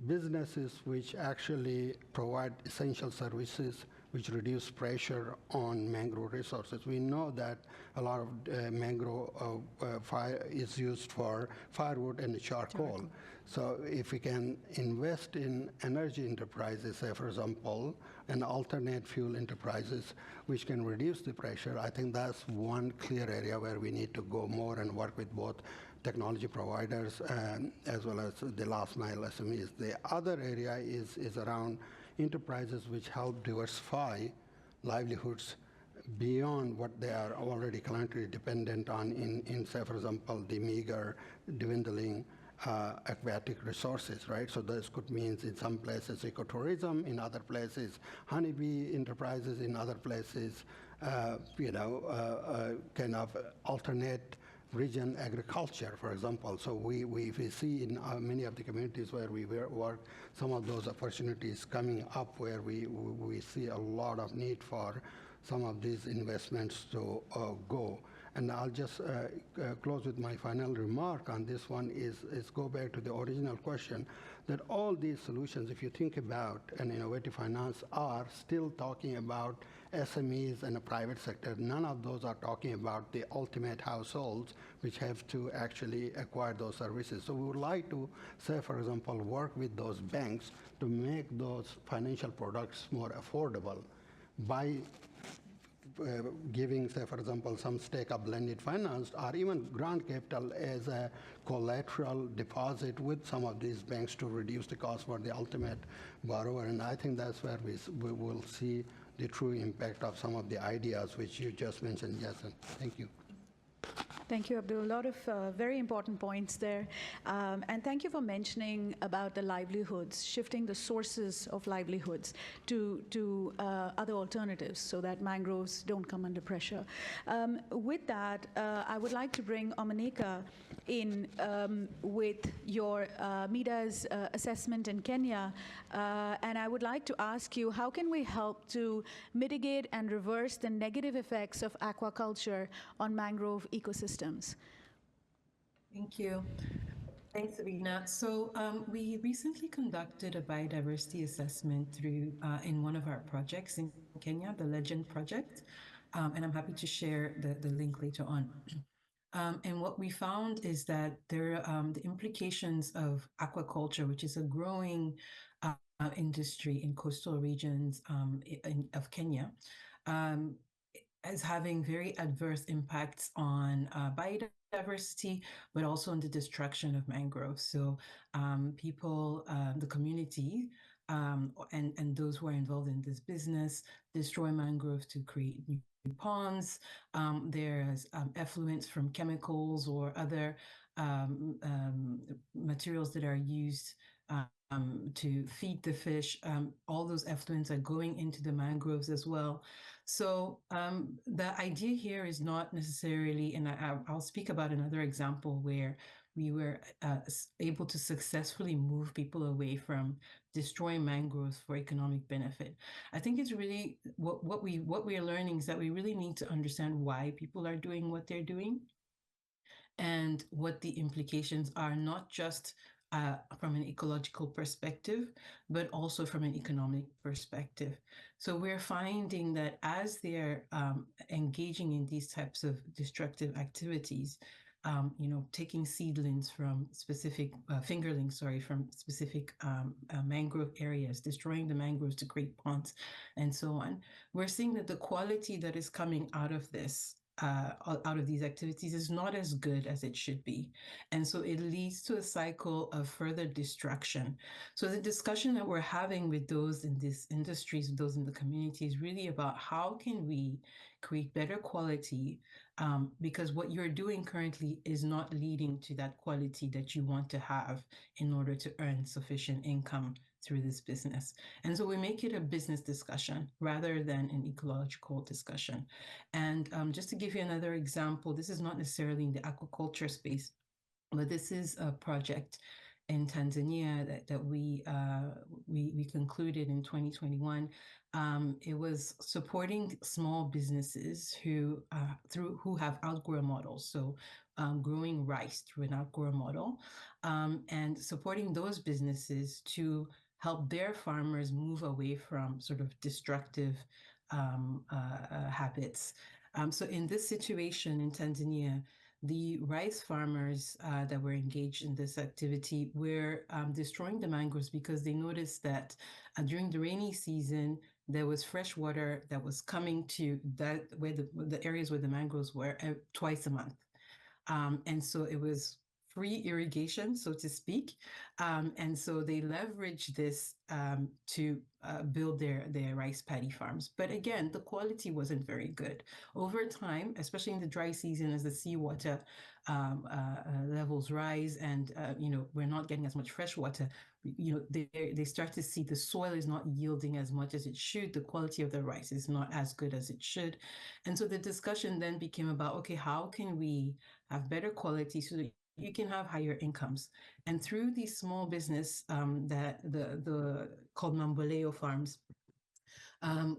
businesses which actually provide essential services which reduce pressure on mangrove resources. We know that a lot of mangrove fire is used for firewood and charcoal. So if we can invest in energy enterprises, say, for example, and alternate fuel enterprises which can reduce the pressure, I think that's one clear area where we need to go more and work with both technology providers as well as the last mile SMEs. The other area is around enterprises which help diversify livelihoods beyond what they are already currently dependent on in say, for example, the meager, dwindling aquatic resources, right? So this could mean in some places ecotourism, in other places honeybee enterprises, in other places, kind of alternate region agriculture, for example. So we see in many of the communities where we work, some of those opportunities coming up where we see a lot of need for some of these investments to go. And I'll just close with my final remark on this one is go back to the original question that all these solutions, if you think about an innovative finance, are still talking about SMEs and the private sector. None of those are talking about the ultimate households which have to actually acquire those services. So we would like to say, for example, work with those banks to make those financial products more affordable by giving, say, for example, some stake of blended finance or even grant capital as a collateral deposit with some of these banks to reduce the cost for the ultimate borrower. And I think that's where we will see the true impact of some of the ideas which you just mentioned, Jason. Thank you. Thank you, Abdul. A lot of very important points there. And thank you for mentioning about the livelihoods, shifting the sources of livelihoods to other alternatives so that mangroves don't come under pressure. With that, I would like to bring Omanika in with your MEDA's assessment in Kenya. And I would like to ask you, how can we help to mitigate and reverse the negative effects of aquaculture on mangrove ecosystems? Thank you. Thanks, Sabina. So we recently conducted a biodiversity assessment through in one of our projects in Kenya, the Legend Project, and I'm happy to share the link later on. And what we found is that there the implications of aquaculture, which is a growing industry in coastal regions of Kenya, is having very adverse impacts on biodiversity, but also on the destruction of mangroves. So people, the community, and those who are involved in this business destroy mangroves to create new ponds. There's effluents from chemicals or other materials that are used to feed the fish. All those effluents are going into the mangroves as well. So the idea here is not necessarily, and I'll speak about another example where we were able to successfully move people away from destroying mangroves for economic benefit. I think it's really what we are learning is that we really need to understand why people are doing what they're doing and what the implications are, not just from an ecological perspective, but also from an economic perspective. So we're finding that as they're engaging in these types of destructive activities, taking seedlings from specific, fingerlings, from specific mangrove areas, destroying the mangroves to create ponds, and so on, we're seeing that the quality that is coming out of this, out of these activities is not as good as it should be. And so it leads to a cycle of further destruction. So the discussion that we're having with those in these industries, those in the community, is really about how can we create better quality, because what you're doing currently is not leading to that quality that you want to have in order to earn sufficient income through this business. And so we make it a business discussion rather than an ecological discussion. And just to give you another example, this is not necessarily in the aquaculture space, but this is a project in Tanzania that we concluded in 2021. It was supporting small businesses who have outgrow models, so growing rice through an outgrow model, and supporting those businesses to help their farmers move away from sort of destructive habits. So in this situation in Tanzania, the rice farmers that were engaged in this activity were destroying the mangroves because they noticed that during the rainy season, there was fresh water that was coming to where the areas where the mangroves were twice a month. And so it was free irrigation, so to speak. And so they leveraged this to build their rice paddy farms. But again, the quality wasn't very good. Over time, especially in the dry season, as the seawater levels rise and we're not getting as much fresh water, they start to see the soil is not yielding as much as it should. The quality of the rice is not as good as it should. And so the discussion then became about, okay, how can we have better quality so that you can have higher incomes. And through these small business that the called Mamboleo farms,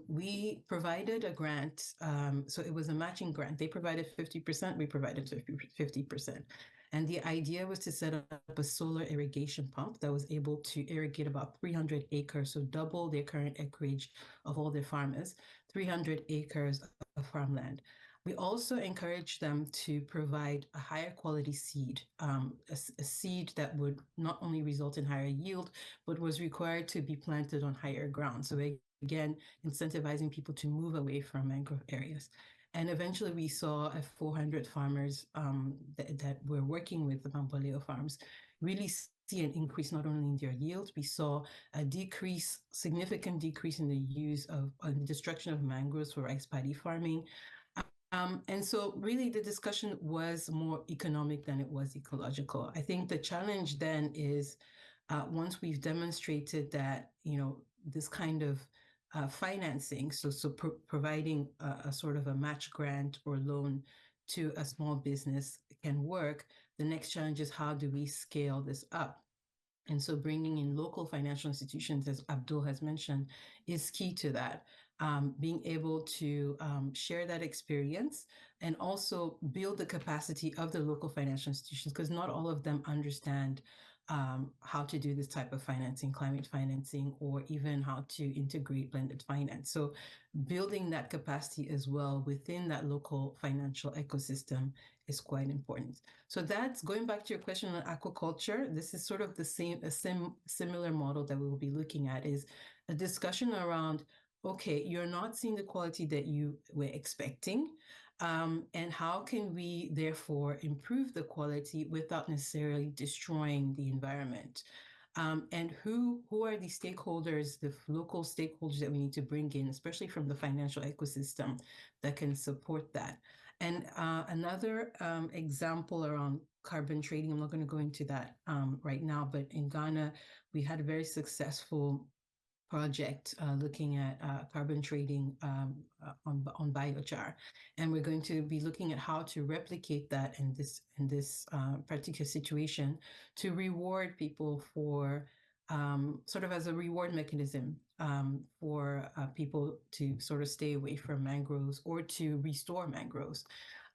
we provided a grant. So it was a matching grant. They provided 50%, we provided 50%. And the idea was to set up a solar irrigation pump that was able to irrigate about 300 acres, so double their current acreage of all their farmers, 300 acres of farmland. We also encouraged them to provide a higher quality seed, a seed that would not only result in higher yield, but was required to be planted on higher ground. So again, incentivizing people to move away from mangrove areas. And eventually we saw 400 farmers that were working with the Mamboleo farms really see an increase not only in their yield, we saw a decrease, significant decrease in the use of destruction of mangroves for rice paddy farming. And so really the discussion was more economic than it was ecological. I think the challenge then is once we've demonstrated that, this kind of financing, so providing a sort of a match grant or loan to a small business can work, the next challenge is how do we scale this up? And so bringing in local financial institutions, as Abdul has mentioned, is key to that. Being able to share that experience and also build the capacity of the local financial institutions, because not all of them understand how to do this type of financing, climate financing, or even how to integrate blended finance. So building that capacity as well within that local financial ecosystem is quite important. So that's going back to your question on aquaculture. This is sort of the similar model that we will be looking at, is a discussion around, okay, you're not seeing the quality that you were expecting. And how can we therefore improve the quality without necessarily destroying the environment? And who are the stakeholders, the local stakeholders that we need to bring in, especially from the financial ecosystem, that can support that? And another example around carbon trading, I'm not going to go into that right now, but in Ghana, we had a very successful project looking at carbon trading on biochar, and we're going to be looking at how to replicate that in this particular situation to reward people for sort of as a reward mechanism for people to sort of stay away from mangroves or to restore mangroves.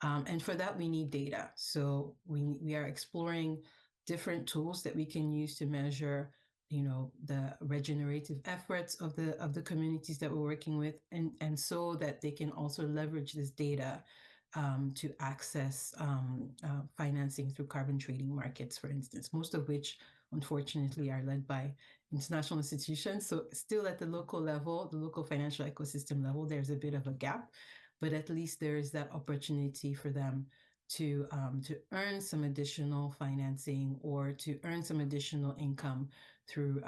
And for that, we need data. So we are exploring different tools that we can use to measure the regenerative efforts of the communities that we're working with, and so that they can also leverage this data to access financing through carbon trading markets, for instance, most of which, unfortunately, are led by international institutions. So still at the local level, the local financial ecosystem level, there's a bit of a gap, but at least there is that opportunity for them to earn some additional financing or to earn some additional income through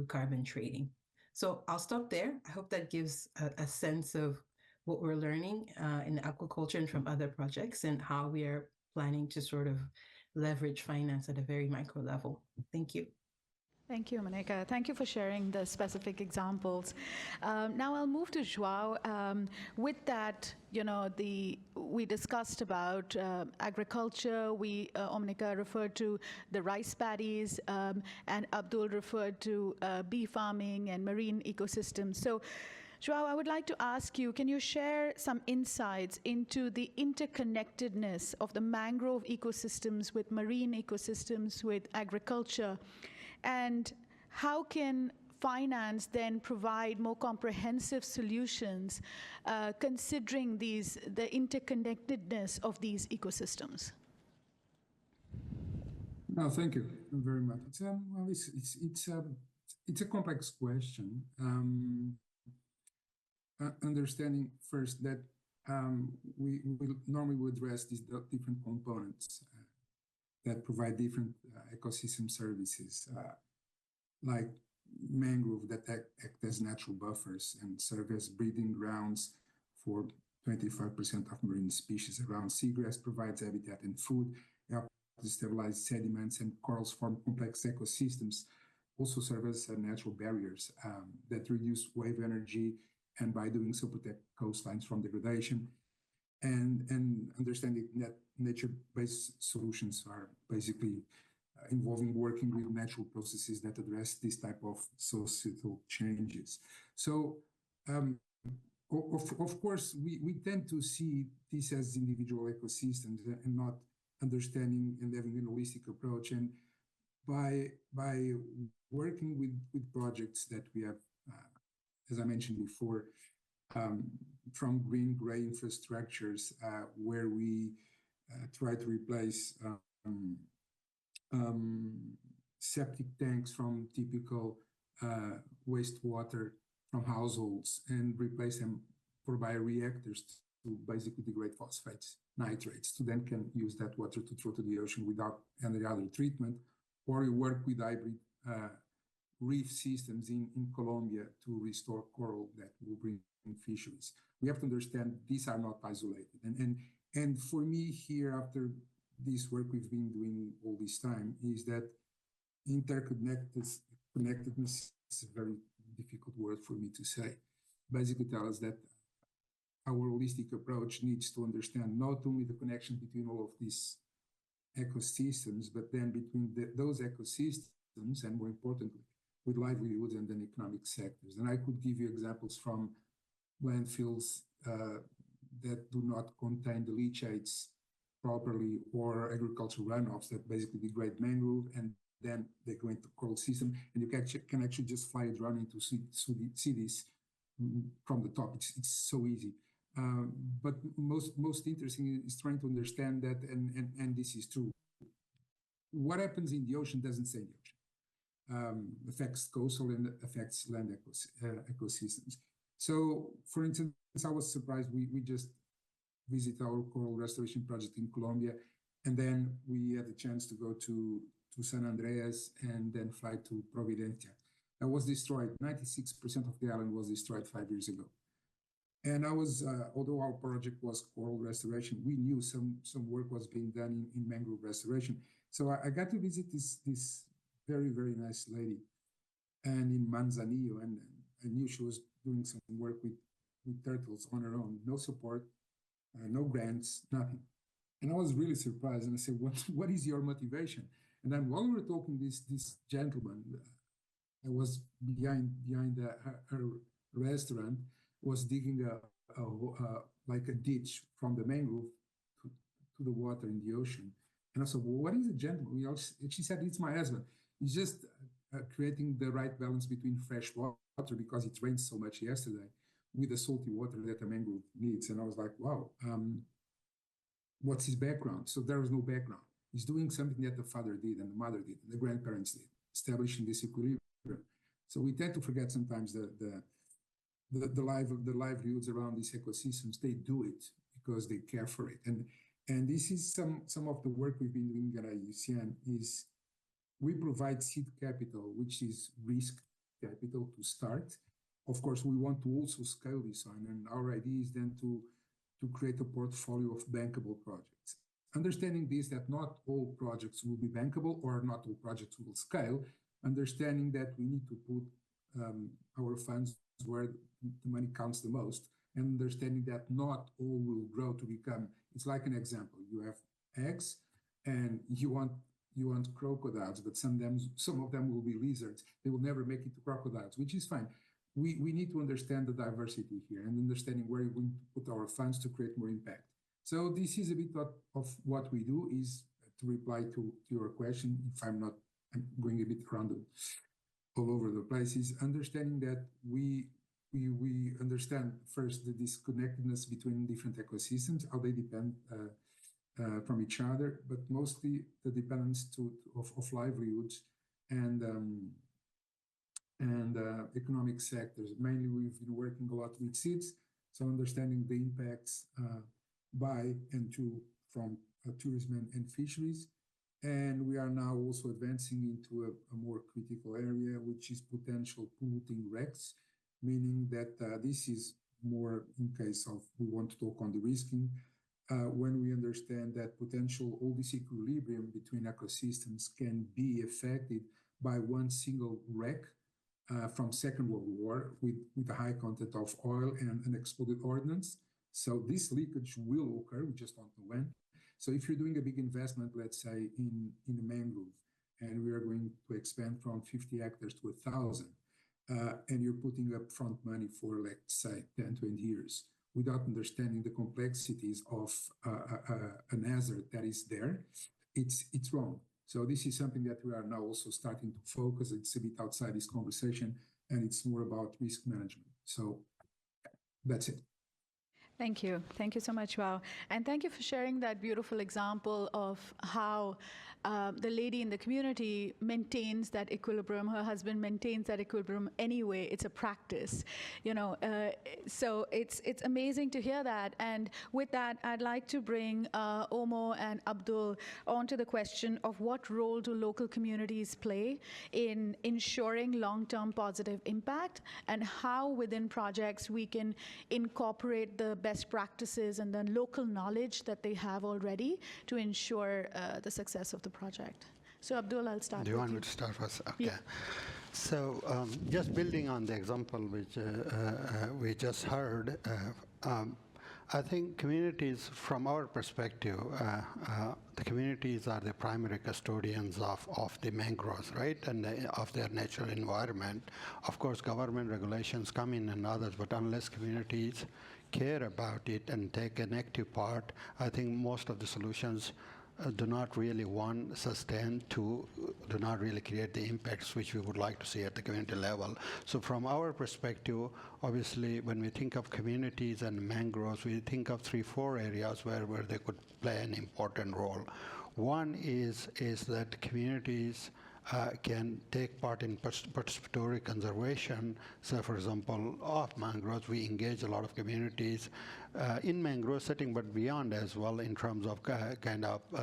carbon trading. So I'll stop there. I hope that gives a sense of what we're learning in aquaculture and from other projects, and how we are planning to sort of leverage finance at a very micro level. Thank you. Thank you, Monica. Thank you for sharing the specific examples. Now I'll move to Joao. With that, we discussed about agriculture. Monica referred to the rice paddies, and Abdul referred to bee farming and marine ecosystems. So, Joao, I would like to ask you, can you share some insights into the interconnectedness of the mangrove ecosystems with marine ecosystems with agriculture? And how can finance then provide more comprehensive solutions considering the interconnectedness of these ecosystems? No, thank you very much. It's a complex question. Understanding first that we normally would address these different components that provide different ecosystem services, like mangrove that act as natural buffers and serve as breeding grounds for 25% of marine species around. Seagrass provides habitat and food, help to stabilize sediments, and corals form complex ecosystems, also serve as natural barriers that reduce wave energy, and by doing so protect coastlines from degradation. and understanding that nature-based solutions are basically involving working with natural processes that address this type of societal changes. So, of course, we tend to see this as individual ecosystems and not understanding and having a holistic approach. And by working with projects that we have, as I mentioned before, from green-gray infrastructures, where we try to replace septic tanks from typical wastewater from households and replace them for bioreactors to basically degrade phosphates, nitrates, to then can use that water to throw to the ocean without any other treatment. Or we work with hybrid reef systems in Colombia to restore coral that will bring fisheries. We have to understand these are not isolated. And for me here, after this work we've been doing all this time, is that connectedness is a very difficult word for me to say. Basically tell us that our holistic approach needs to understand not only the connection between all of these ecosystems, but then between those ecosystems and, more importantly, with livelihoods and then economic sectors. And I could give you examples from landfills that do not contain the leachates properly, or agricultural runoffs that basically degrade mangrove, and then they go into coral system, and you can actually just fly a drone into see this from the top. It's so easy. But most interesting is trying to understand that, and this is true. What happens in the ocean doesn't stay in the ocean. Affects coastal and affects land ecosystems. So, for instance, I was surprised. We just visit our coral restoration project in Colombia, and then we had a chance to go to San Andreas and then fly to Providencia. That was destroyed. 96% of the island was destroyed 5 years ago. And I was, although our project was coral restoration, we knew some work was being done in mangrove restoration. So I got to visit this very, very nice lady, and in Manzanillo, and I knew she was doing some work with turtles on her own, no support, no grants, nothing. And I was really surprised, and I said, what is your motivation? And then while we were talking, this gentleman that was behind her restaurant was digging like a ditch from the mangrove to the water in the ocean. And I said, well, what is a gentleman? She said, it's my husband. He's just creating the right balance between fresh water, because it rained so much yesterday, with the salty water that a mangrove needs. And I was like, wow, what's his background? So there was no background. He's doing something that the father did and the mother did and the grandparents did, establishing this equilibrium. So we tend to forget sometimes the livelihoods around these ecosystems. They do it because they care for it. And this is some of the work we've been doing at IUCN is we provide seed capital, which is risk capital to start. Of course, we want to also scale this on, and our idea is then to create a portfolio of bankable projects. Understanding this, that not all projects will be bankable or not all projects will scale, understanding that we need to put our funds where the money counts the most, and understanding that not all will grow to become, it's like an example. You have eggs and you want crocodiles, but some of them will be lizards. They will never make it to crocodiles, which is fine. We need to understand the diversity here and understanding where we put our funds to create more impact. So this is a bit of what we do, is to reply to your question, if I'm going a bit around all over the place, is understanding that we understand first the disconnectedness between different ecosystems, how they depend from each other, but mostly the dependence of livelihoods and economic sectors. Mainly, we've been working a lot with seeds, so understanding the impacts by and to from tourism and fisheries. And we are now also advancing into a more critical area, which is potential polluting wrecks, meaning that this is more in case of we want to talk on the risking, when we understand that potential all this equilibrium between ecosystems can be affected by one single wreck from Second World War with a high content of oil and an exploded ordnance. So this leakage will occur, we just don't know when. So if you're doing a big investment, let's say in a mangrove, and we are going to expand from 50 hectares to 1,000, and you're putting up front money for, let's say, 10, 20 years, without understanding the complexities of an hazard that is there, it's wrong. So this is something that we are now also starting to focus. It's a bit outside this conversation, and it's more about risk management. So that's it. Thank you. Thank you so much, Wow. And thank you for sharing that beautiful example of how the lady in the community maintains that equilibrium. Her husband maintains that equilibrium anyway. It's a practice, you know. So it's amazing to hear that. And with that, I'd like to bring Omo and Abdul onto the question of what role do local communities play in ensuring long-term positive impact, and how within projects we can incorporate the best practices and the local knowledge that they have already to ensure the success of the project. So Abdul, I'll start with you. Do you want me to start first? Okay. Yeah. So just building on the example which we just heard, I think communities, from our perspective, the communities are the primary custodians of the mangroves, right, and of their natural environment. Of course, government regulations come in and others, but unless communities care about it and take an active part, I think most of the solutions do not really, one, sustain, two, do not really create the impacts which we would like to see at the community level. So from our perspective, obviously, when we think of communities and mangroves, we think of 3-4 areas where they could play an important role. One is that communities can take part in participatory conservation. So, for example, of mangroves, we engage a lot of communities in mangrove setting, but beyond as well, in terms of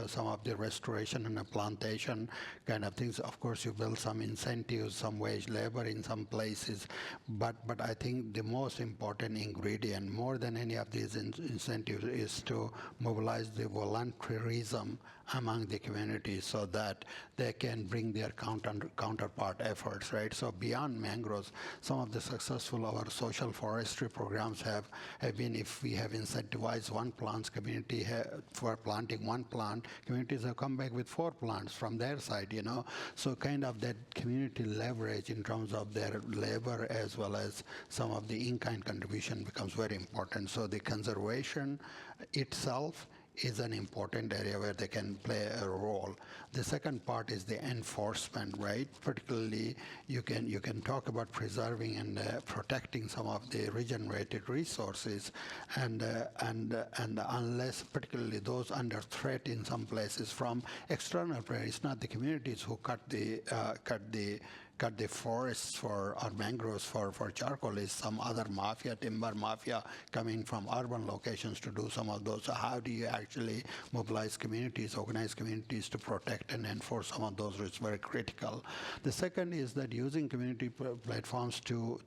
some of the restoration and plantation kind of things. Of course, you build some incentives, some wage labor in some places, but I think the most important ingredient, more than any of these incentives, is to mobilize the voluntarism among the communities so that they can bring their counterpart efforts, right? So beyond mangroves, some of the successful our social forestry programs have been, if we have incentivized one plant's community for planting one plant, communities have come back with 4 plants from their side, you know. So kind of that community leverage in terms of their labor as well as some of the in-kind contribution becomes very important. So the conservation itself is an important area where they can play a role. The second part is the enforcement, right? Particularly, you can talk about preserving and protecting some of the regenerated resources, and unless particularly those under threat in some places from external pressure, it's not the communities who cut the forests for or mangroves for charcoal, is some other mafia, timber mafia coming from urban locations to do some of those. So how do you actually mobilize communities, organize communities to protect and enforce some of those? It's very critical. The second is that using community platforms to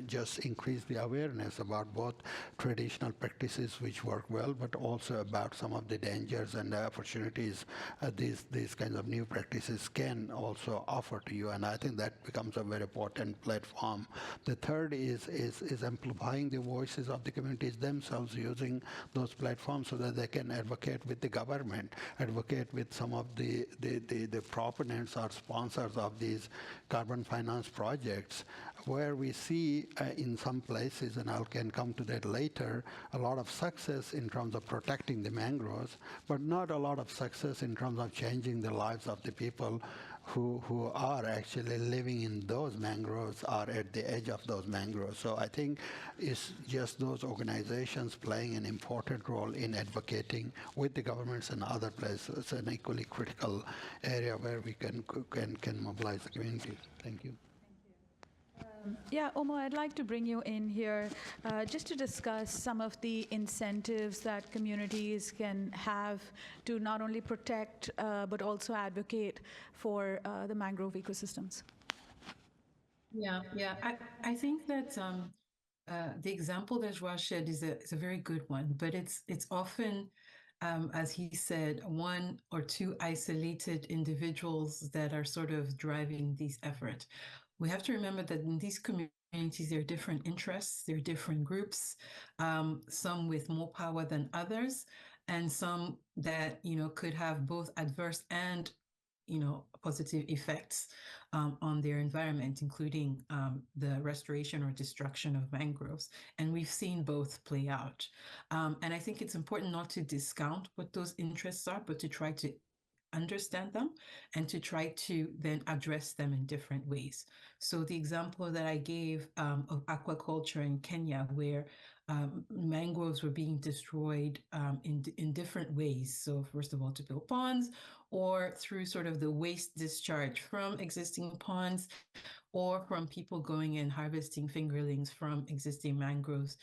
just increase the awareness about both traditional practices which work well, but also about some of the dangers and the opportunities these kinds of new practices can also offer to you. And I think that becomes a very important platform. The third is amplifying the voices of the communities themselves, using those platforms so that they can advocate with the government, advocate with some of the proponents or sponsors of these carbon finance projects, where we see in some places, and I can come to that later, a lot of success in terms of protecting the mangroves, but not a lot of success in terms of changing the lives of the people who are actually living in those mangroves or at the edge of those mangroves. So I think it's just those organizations playing an important role in advocating with the governments and other places. It's an equally critical area where we can mobilize the community. Thank you. Yeah, Omo, I'd like to bring you in here just to discuss some of the incentives that communities can have to not only protect but also advocate for the mangrove ecosystems. Yeah. I think that the example that Joao shared is a very good one, but it's often, as he said, 1 or 2 isolated individuals that are sort of driving these efforts. We have to remember that in these communities, communities, there are different interests, there are different groups, some with more power than others, and some that, could have both adverse and, positive effects on their environment, including the restoration or destruction of mangroves. And we've seen both play out. And I think it's important not to discount what those interests are, but to try to understand them and to try to then address them in different ways. So the example that I gave of aquaculture in Kenya, where mangroves were being destroyed in different ways. So first of all, to build ponds, or through sort of the waste discharge from existing ponds, or from people going and harvesting fingerlings from existing mangroves.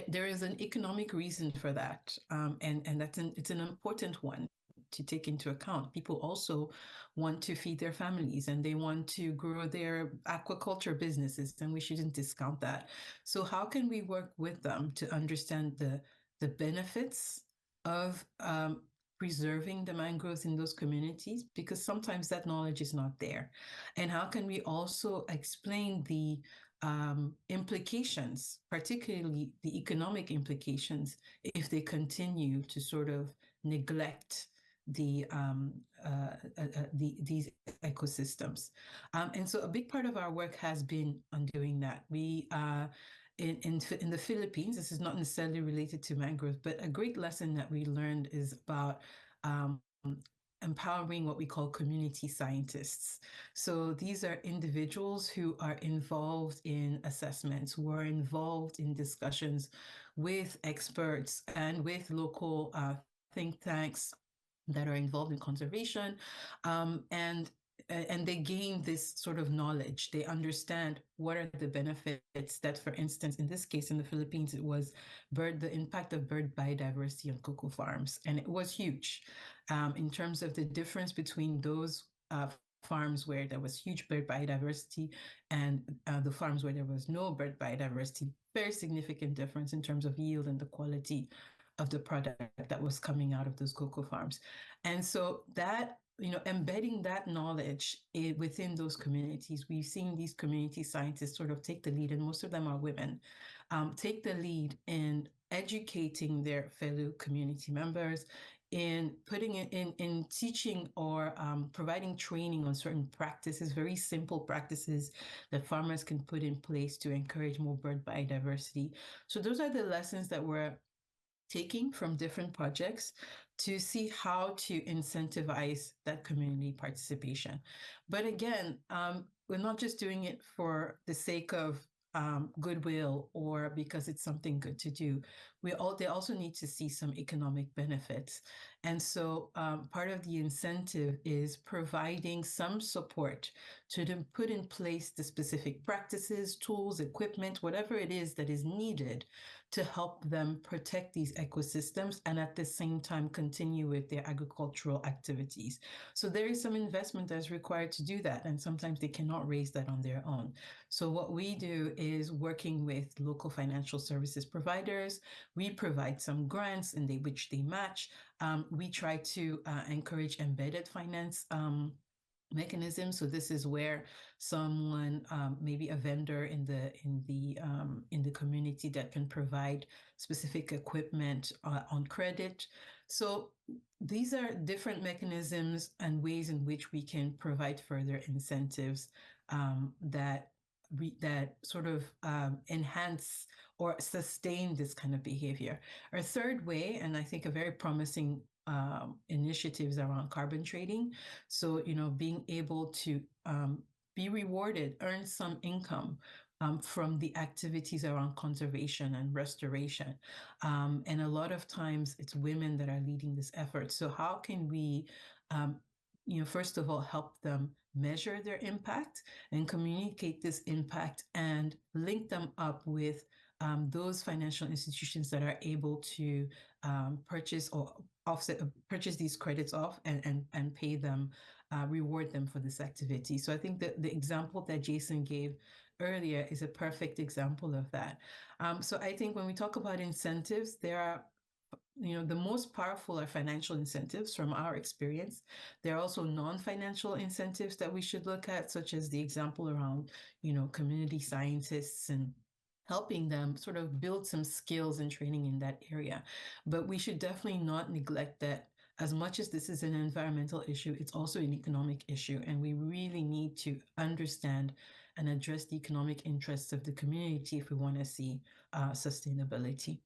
There is an economic reason for that, and it's an important one to take into account. People also want to feed their families and they want to grow their aquaculture businesses, and we shouldn't discount that. So how can we work with them to understand the benefits of preserving the mangroves in those communities? Because sometimes that knowledge is not there. And how can we also explain the implications, particularly the economic implications, if they continue to sort of neglect these ecosystems. And so a big part of our work has been on doing that. We in the Philippines, this is not necessarily related to mangroves, but a great lesson that we learned is about empowering what we call community scientists. So these are individuals who are involved in assessments, who are involved in discussions with experts and with local think tanks that are involved in conservation, and they gain this sort of knowledge. They understand what are the benefits that, for instance, in this case, in the Philippines, it was the impact of bird biodiversity on cocoa farms. And it was huge in terms of the difference between those farms where there was huge bird biodiversity and the farms where there was no bird biodiversity. Very significant difference in terms of yield and the quality of the product that was coming out of those cocoa farms. And so that, embedding that knowledge within those communities, we've seen these community scientists sort of take the lead, and most of them are women, take the lead in educating their fellow community members, in putting it in teaching or providing training on certain practices, very simple practices that farmers can put in place to encourage more bird biodiversity. So those are the lessons that we're taking from different projects to see how to incentivize that community participation. But again, we're not just doing it for the sake of goodwill or because it's something good to do. They also need to see some economic benefits. And so part of the incentive is providing some support to them put in place the specific practices, tools, equipment, whatever it is that is needed to help them protect these ecosystems and at the same time continue with their agricultural activities. So there is some investment that's required to do that, and sometimes they cannot raise that on their own. So what we do is working with local financial services providers. We provide some grants in which they match. We try to encourage embedded finance mechanism. So this is where someone, maybe a vendor in the community, that can provide specific equipment on credit. So these are different mechanisms and ways in which we can provide further incentives that sort of enhance or sustain this kind of behavior. Our third way, and I think a very promising initiatives around carbon trading. So, being able to be rewarded, earn some income from the activities around conservation and restoration. And a lot of times it's women that are leading this effort. So how can we, first of all, help them measure their impact and communicate this impact and link them up with those financial institutions that are able to purchase or purchase these credits off and pay them, reward them for this activity. So I think that the example that Jason gave earlier is a perfect example of that. So I think when we talk about incentives, there are the most powerful are financial incentives from our experience. There are also non-financial incentives that we should look at, such as the example around, community scientists and helping them sort of build some skills and training in that area. But we should definitely not neglect that as much as this is an environmental issue, it's also an economic issue. And we really need to understand and address the economic interests of the community if we want to see sustainability.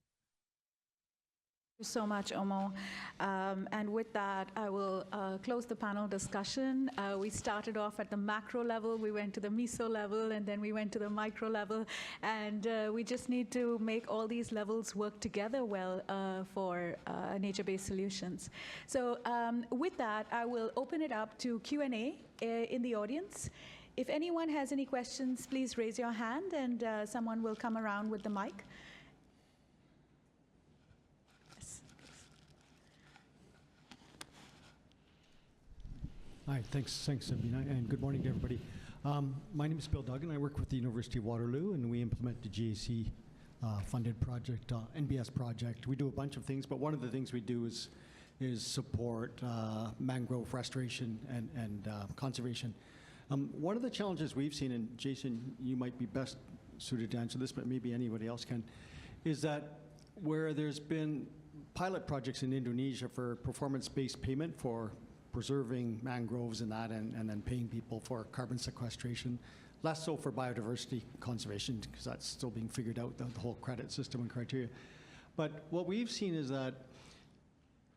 Thank you so much, Omo. And with that, I will close the panel discussion. We started off at the macro level, we went to the meso level, and then we went to the micro level. And we just need to make all these levels work together well for nature-based solutions. So with that, I will open it up to Q&A in the audience. If anyone has any questions, please raise your hand, and someone will come around with the mic. Hi, thanks, Sabina, and good morning to everybody. My name is Bill Duggan. I work with the University of Waterloo, and we implement the GAC funded project, NBS project. We do a bunch of things, but one of the things we do is support mangrove restoration and conservation. One of the challenges we've seen, and Jason, you might be best suited to answer this, but maybe anybody else can, is that where there's been pilot projects in Indonesia for performance-based payment for preserving mangroves and that, and then paying people for carbon sequestration. Less so for biodiversity conservation, because that's still being figured out, the whole credit system and criteria. But what we've seen is that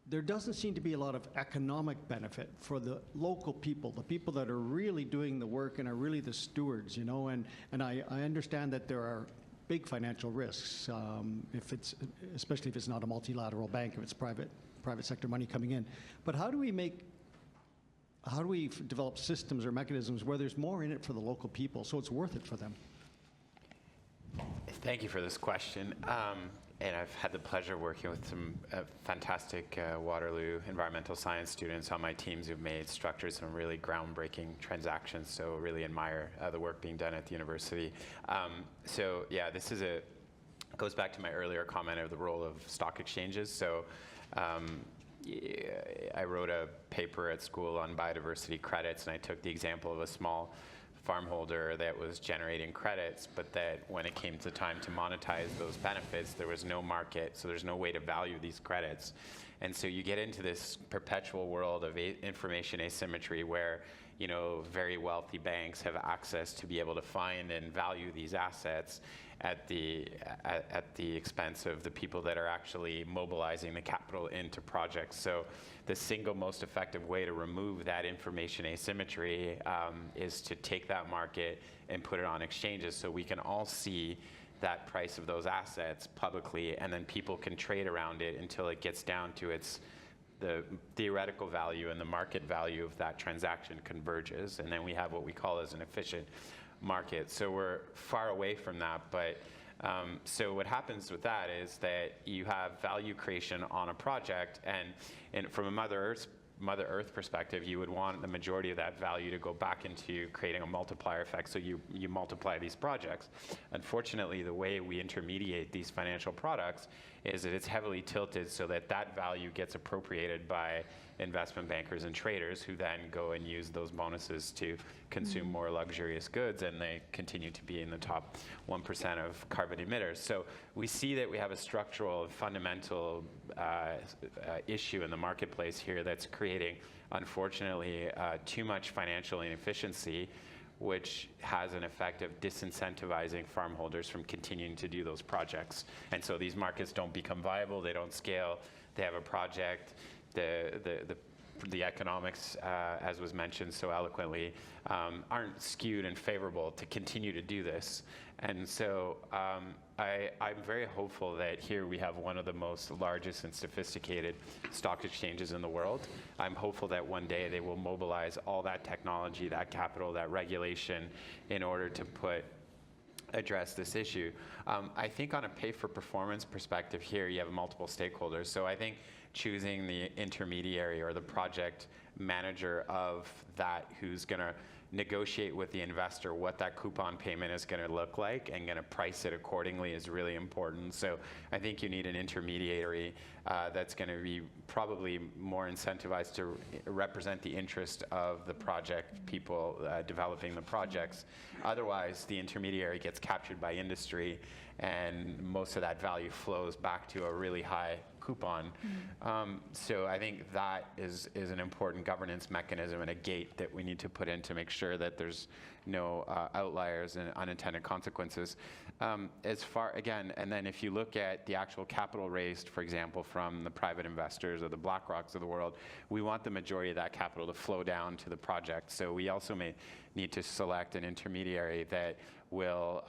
there doesn't seem to be a lot of economic benefit for the local people, the people that are really doing the work and are really the stewards, and I understand that there are big financial risks, especially if it's not a multilateral bank, if it's private sector money coming in. But how do we develop systems or mechanisms where there's more in it for the local people, so it's worth it for them? Thank you for this question. And I've had the pleasure of working with some fantastic Waterloo environmental science students on my teams who've structured some really groundbreaking transactions. So really admire the work being done at the university. So yeah, this goes back to my earlier comment of the role of stock exchanges. So I wrote a paper at school on biodiversity credits, and I took the example of a small farm holder that was generating credits, but that when it came to time to monetize those benefits, there was no market, so there's no way to value these credits. And so you get into this perpetual world of information asymmetry where very wealthy banks have access to be able to find and value these assets at the expense of the people that are actually mobilizing the capital into projects. So the single most effective way to remove that information asymmetry is to take that market and put it on exchanges so we can all see that price of those assets publicly, and then people can trade around it until it gets down to the theoretical value and the market value of that transaction converges, and then we have what we call as an efficient market. So we're far away from that, but so what happens with that is that you have value creation on a project, and from a Mother Earth perspective, you would want the majority of that value to go back into creating a multiplier effect, so you multiply these projects. Unfortunately, the way we intermediate these financial products is that it's heavily tilted so that value gets appropriated by investment bankers and traders, who then go and use those bonuses to consume more luxurious goods, and they continue to be in the top 1% of carbon emitters. So we see that we have a structural, fundamental issue in the marketplace here that's creating, unfortunately, too much financial inefficiency, which has an effect of disincentivizing farm holders from continuing to do those projects. And so these markets don't become viable, they don't scale, they have a project, the economics, as was mentioned so eloquently, aren't skewed and favorable to continue to do this. And so I'm very hopeful that here we have one of the most largest and sophisticated stock exchanges in the world. I'm hopeful that one day they will mobilize all that technology, that capital, that regulation in order to address this issue. I think on a pay-for-performance perspective here, you have multiple stakeholders. So I think choosing the intermediary or the project manager of that, who's going to negotiate with the investor what that coupon payment is going to look like and going to price it accordingly is really important. So I think you need an intermediary that's going to be probably more incentivized to represent the interest of the project people developing the projects. Otherwise, the intermediary gets captured by industry, and most of that value flows back to a really high coupon. So I think that is an important governance mechanism and a gate that we need to put in to make sure that there's no outliers and unintended consequences. As far, again, and then if you look at the actual capital raised, for example, from the private investors or the BlackRocks of the world, we want the majority of that capital to flow down to the project. So we also may need to select an intermediary that will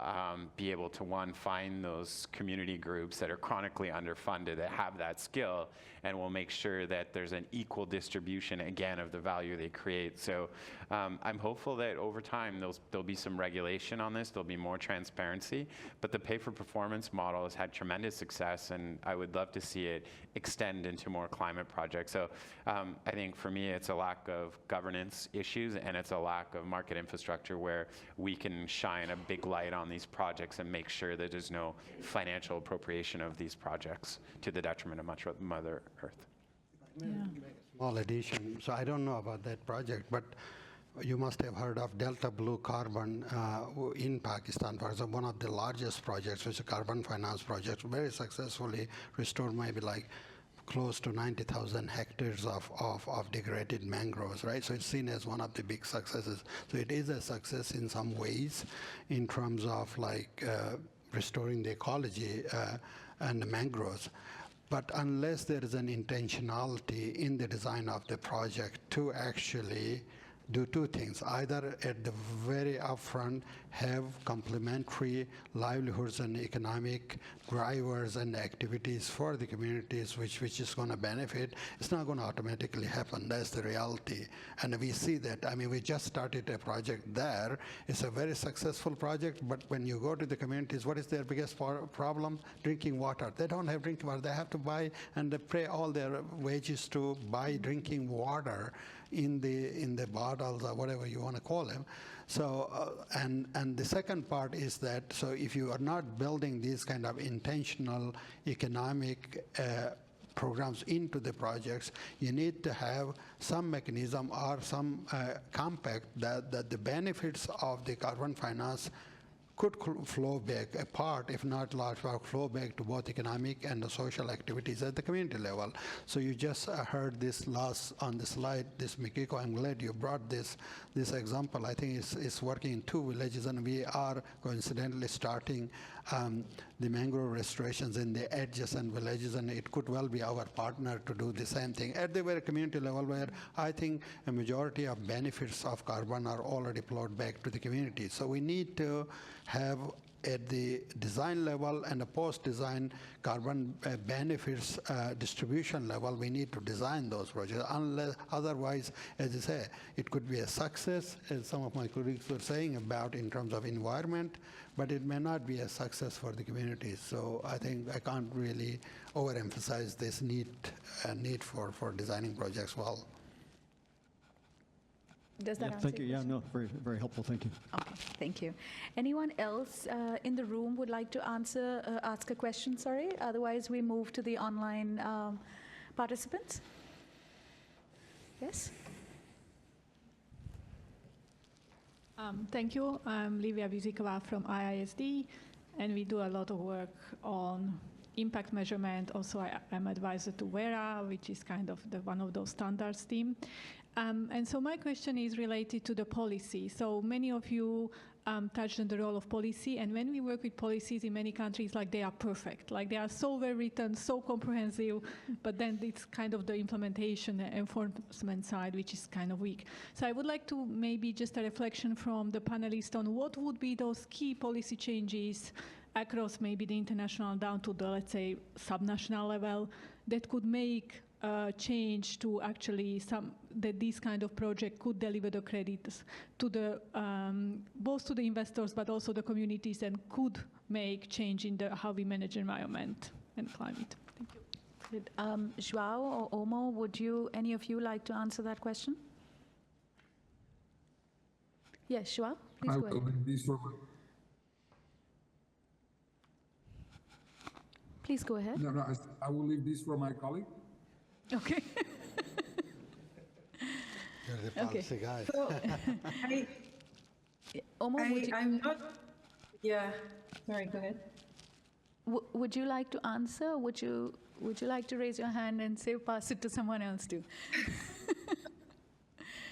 be able to, one, find those community groups that are chronically underfunded that have that skill, and will make sure that there's an equal distribution, again, of the value they create. So I'm hopeful that over time there'll be some regulation on this, there'll be more transparency, but the pay-for-performance model has had tremendous success, and I would love to see it extend into more climate projects. So I think for me it's a lack of governance issues, and it's a lack of market infrastructure where we can shine a big light on these projects and make sure that there's no financial appropriation of these projects to the detriment of Mother Earth. Small addition. So I don't know about that project, but you must have heard of Delta Blue Carbon in Pakistan, for example, one of the largest projects, which is a carbon finance project, very successfully restored maybe like close to 90,000 hectares of degraded mangroves, right? So it's seen as one of the big successes. So it is a success in some ways in terms of like restoring the ecology and the mangroves. But unless there is an intentionality in the design of the project to actually do two things, either at the very upfront have complementary livelihoods and economic drivers and activities for the communities which is going to benefit. It's not going to automatically happen. That's the reality. And we see that. I mean, we just started a project there. It's a very successful project, but when you go to the communities, what is their biggest problem? Drinking water. They don't have drinking water. They have to buy and they pay all their wages to buy drinking water in the bottles or whatever you want to call them. So and the second part is that, so if you are not building these kind of intentional economic programs into the projects, you need to have some mechanism or some compact that the benefits of the carbon finance could flow back, a part, if not large part, flow back to both economic and the social activities at the community level. So you just heard this last on the slide, this Mikiko. I'm glad you brought this example. I think it's working in 2 villages, and we are coincidentally starting the mangrove restorations in the adjacent villages, and it could well be our partner to do the same thing at the very community level, where I think a majority of benefits of carbon are already flowed back to the community. So we need to have at the design level and the post-design carbon benefits distribution level, we need to design those projects. Unless, otherwise, as I say, it could be a success, as some of my colleagues were saying about in terms of environment, but it may not be a success for the communities. So I think I can't really overemphasize this need for designing projects well. Does that answer Thank you. your Yeah, no, very, very helpful. Thank you. Okay, thank you. Anyone else in the room would like to ask a question, sorry? Otherwise, we move to the online participants. Yes? Thank you. I'm Livia Vizikova from IISD, and we do a lot of work on impact measurement. Also, I'm advisor to WERA, which is kind of one of those standards team. And so my question is related to the policy. So many of you touched on the role of policy, and when we work with policies in many countries, like they are perfect, like they are so well written, so comprehensive, but then it's kind of the implementation and enforcement side, which is kind of weak. So I would like to maybe just a reflection from the panelists on what would be those key policy changes across maybe the international down to the, let's say, subnational level that could make change to actually that this kind of project could deliver the credits to the both to the investors but also the communities, and could make change in how we manage environment and climate. Thank you. Good. João or Omo, would any of you like to answer that question? Yes, Schwab, please I go ahead. will leave this for Please go ahead. no, no, I will leave this for my colleague. Okay. You're the policy guy. I, Omar, I'm not, yeah, sorry, go ahead. would you like to answer? Would you like to raise your hand and say pass it to someone else too?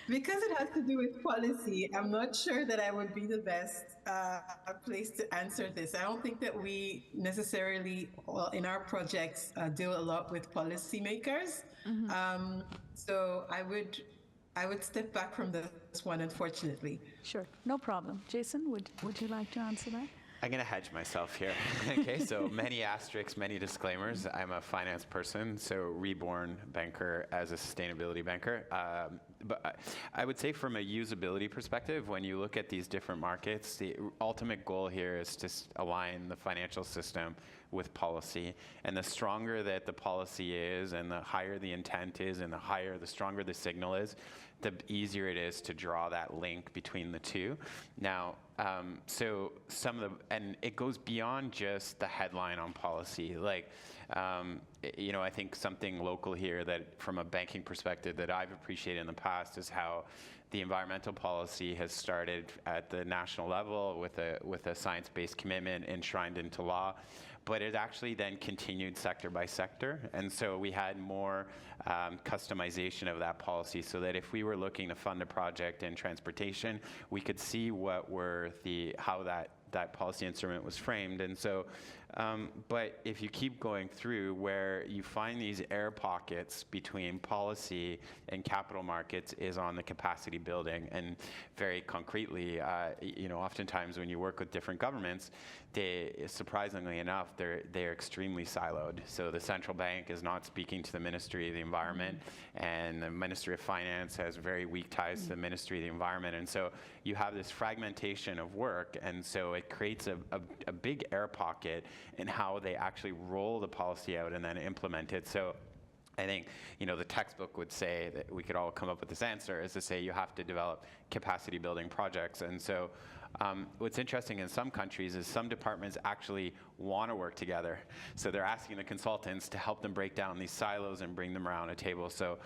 Because it has to do with policy, I'm not sure that I would be the best place to answer this. I don't think that we necessarily, well, in our projects, deal a lot with policymakers. So I would step back from this one, unfortunately. Sure, no problem. Jason, would you like to answer that? I'm going to hedge myself here. Okay, so many asterisks, many disclaimers. I'm a finance person, so reborn banker as a sustainability banker. But I would say from a usability perspective, when you look at these different markets, the ultimate goal here is to align the financial system with policy. And the stronger that the policy is, and the higher the intent is, and the stronger the signal is, the easier it is to draw that link between the two. Now, so and it goes beyond just the headline on policy. Like, I think something local here that, from a banking perspective, that I've appreciated in the past is how the environmental policy has started at the national level with a science-based commitment enshrined into law, but it actually then continued sector by sector. And so we had more customization of that policy, so that if we were looking to fund a project in transportation, we could see how that policy instrument was framed. And so, but if you keep going through, where you find these air pockets between policy and capital markets is on the capacity building. And very concretely, oftentimes when you work with different governments, surprisingly enough, they're extremely siloed. So the central bank is not speaking to the Ministry of the Environment, and the Ministry of Finance has very weak ties to the Ministry of the Environment. And so you have this fragmentation of work, and so it creates a big air pocket in how they actually roll the policy out and then implement it. So I think, the textbook would say that we could all come up with this answer, is to say you have to develop capacity building projects. And so what's interesting in some countries is some departments actually want to work together. So they're asking the consultants to help them break down these silos and bring them around a table. So,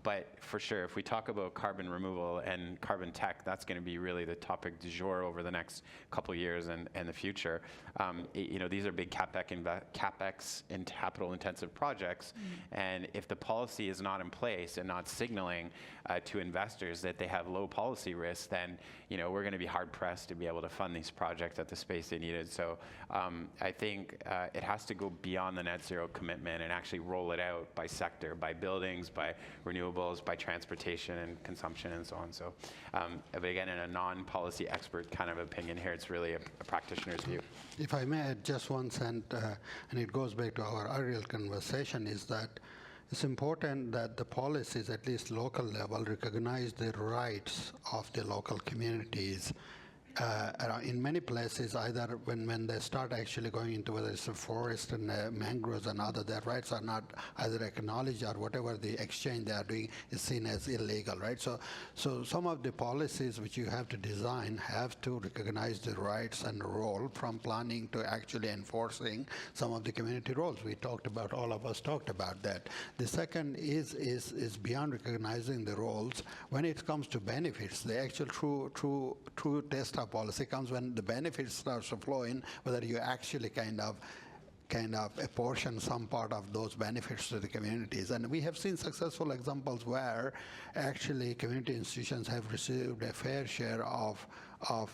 but for sure, if we talk about carbon removal and carbon tech, that's going to be really the topic du jour over the next couple of years and the future. These are big CapEx and capital intensive projects. And if the policy is not in place and not signaling to investors that they have low policy risk, then we're going to be hard pressed to be able to fund these projects at the space they needed. So I think it has to go beyond the net zero commitment and actually roll it out by sector, by buildings, by renewables, by transportation and consumption and so on. So, but again, in a non-policy expert kind of opinion here, it's really a practitioner's view. If I may add just one sentence, and it goes back to our earlier conversation, is that it's important that the policies, at least local level, recognize the rights of the local communities. In many places, either when they start actually going into whether it's a forest and mangroves and other, their rights are not either acknowledged, or whatever the exchange they are doing is seen as illegal, right? So some of the policies which you have to design have to recognize the rights and role, from planning to actually enforcing some of the community roles. We talked about, all of us talked about that. The second is beyond recognizing the roles. When it comes to benefits, the actual true test of policy comes when the benefits starts to flow in, whether you actually kind of apportion some part of those benefits to the communities. And we have seen successful examples where actually community institutions have received a fair share of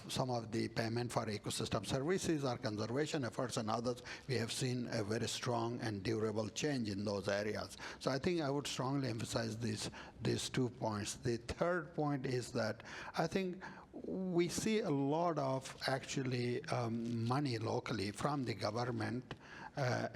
some of the payment for ecosystem services or conservation efforts and others. We have seen a very strong and durable change in those areas. So I think I would strongly emphasize these 2 points. The third point is that I think we see a lot of actually money locally from the government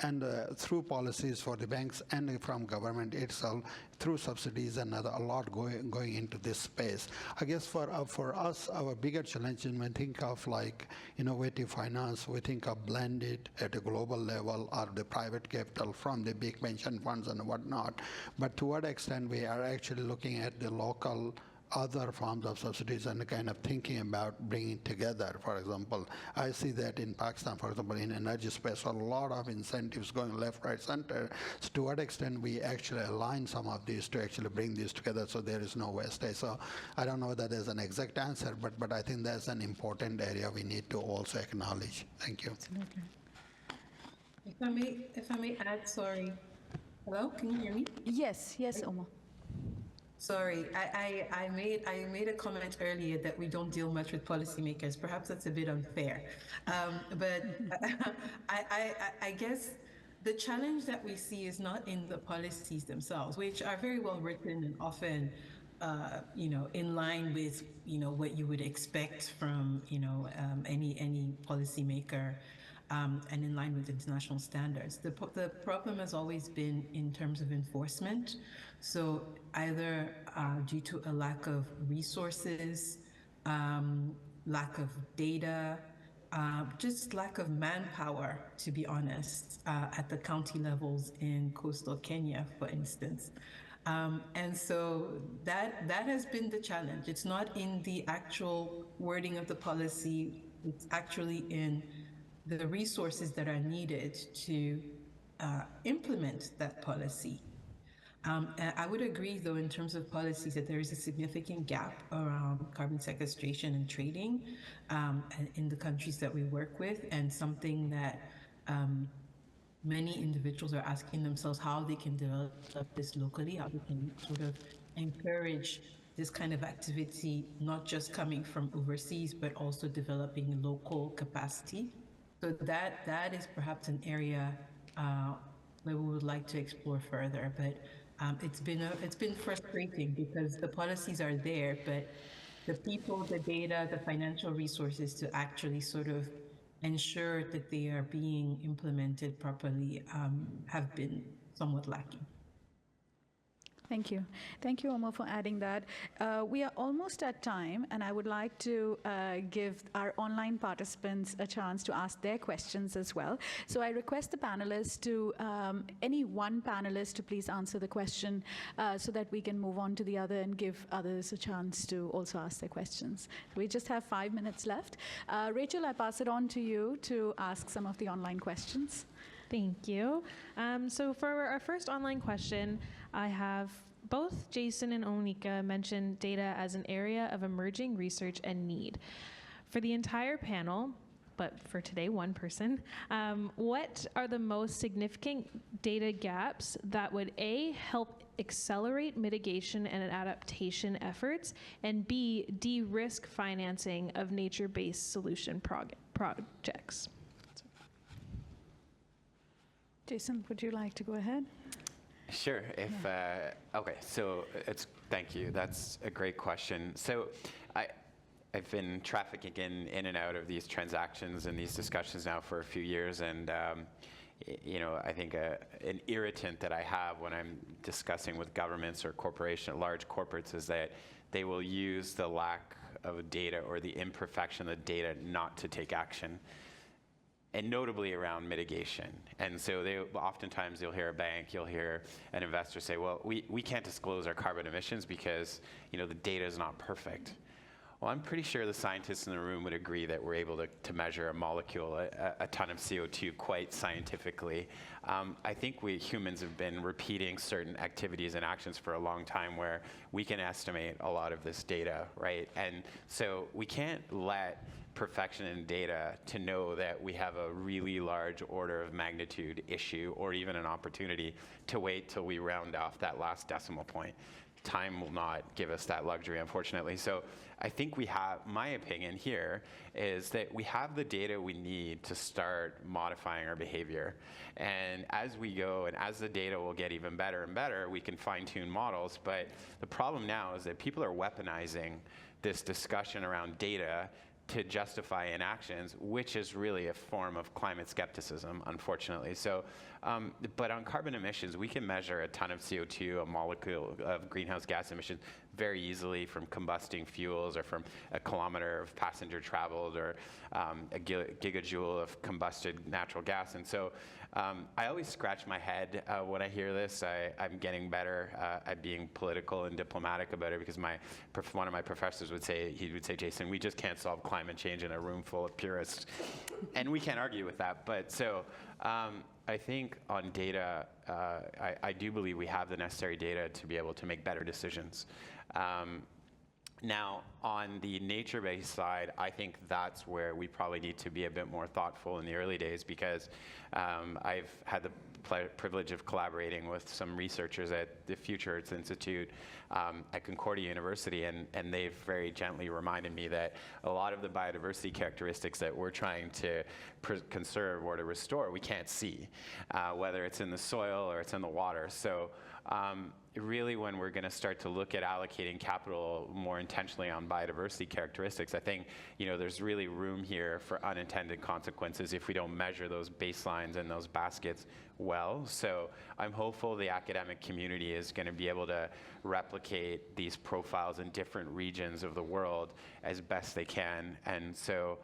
and through policies for the banks and from government itself, through subsidies and a lot going into this space. I guess for us, our bigger challenge is when we think of like innovative finance, we think of blended at a global level, or the private capital from the big pension funds and whatnot. But to what extent we are actually looking at the local other forms of subsidies and kind of thinking about bringing together. For example, I see that in Pakistan, for example, in energy space, a lot of incentives going left, right, center. So to what extent we actually align some of these to actually bring these together so there is no wastage. So I don't know whether there's an exact answer, but I think that's an important area we need to also acknowledge. Thank you. Absolutely. If I may add, sorry. Hello, can you hear me? Yes, Omar. Sorry, I made a comment earlier that we don't deal much with policymakers. Perhaps that's a bit unfair, but I guess the challenge that we see is not in the policies themselves, which are very well written and often, in line with what you would expect from any policymaker. And in line with international standards. The problem has always been in terms of enforcement. So either due to a lack of resources, lack of data, just lack of manpower, to be honest, at the county levels in coastal Kenya, for instance. And so that has been the challenge. It's not in the actual wording of the policy, it's actually in the resources that are needed to implement that policy. And I would agree, though, in terms of policies, that there is a significant gap around carbon sequestration and trading in the countries that we work with, and something that many individuals are asking themselves how they can develop this locally, how they can sort of encourage this kind of activity, not just coming from overseas, but also developing local capacity. So that is perhaps an area where we would like to explore further, but it's been frustrating because the policies are there, but the people, the data, the financial resources to actually sort of ensure that they are being implemented properly have been somewhat lacking. Thank you. Thank you, Omar, for adding that. We are almost at time, and I would like to give our online participants a chance to ask their questions as well. So I request the panelists to, any one panelist to please answer the question so that we can move on to the other and give others a chance to also ask their questions. We just have 5 minutes left. Rachel, I pass it on to you to ask some of the online questions. Thank you. So for our first online question, I have both Jason and Onika mentioned data as an area of emerging research and need. For the entire panel, but for today, one person, what are the most significant data gaps that would A, help accelerate mitigation and adaptation efforts, and B, de-risk financing of nature-based solution projects? Jason, would you like to go ahead? Sure. Okay, so thank you. That's a great question. So I've been trafficking in and out of these transactions and these discussions now for a few years, and I think an irritant that I have when I'm discussing with governments or large corporates, is that they will use the lack of data or the imperfection of the data not to take action, and notably around mitigation. And so oftentimes you'll hear a bank, you'll hear an investor say, well, we can't disclose our carbon emissions because the data is not perfect. Well, I'm pretty sure the scientists in the room would agree that we're able to measure a molecule, a ton of CO2, quite scientifically. I think we humans have been repeating certain activities and actions for a long time where we can estimate a lot of this data, right? And so we can't let perfection in data to know that we have a really large order of magnitude issue or even an opportunity to wait till we round off that last decimal point. Time will not give us that luxury, unfortunately. So I think my opinion here is that we have the data we need to start modifying our behavior. And as we go, and as the data will get even better and better, we can fine-tune models. But the problem now is that people are weaponizing this discussion around data to justify inactions, which is really a form of climate skepticism, unfortunately. So, but on carbon emissions, we can measure a ton of CO2, a molecule of greenhouse gas emissions very easily from combusting fuels or from a kilometer of passenger traveled or a gigajoule of combusted natural gas. And so I always scratch my head when I hear this. I'm getting better at being political and diplomatic about it, because one of my professors would say, Jason, we just can't solve climate change in a room full of purists. And we can't argue with that. But so I think on data, I do believe we have the necessary data to be able to make better decisions. Now, on the nature-based side, I think that's where we probably need to be a bit more thoughtful in the early days, because I've had the privilege of collaborating with some researchers at the Future Earth Institute at Concordia University, and they've very gently reminded me that a lot of the biodiversity characteristics that we're trying to conserve or to restore, we can't see, whether it's in the soil or it's in the water. So really, when we're going to start to look at allocating capital more intentionally on biodiversity characteristics, I think there's really room here for unintended consequences if we don't measure those baselines and those baskets well. So I'm hopeful the academic community is going to be able to replicate these profiles in different regions of the world as best they can, and so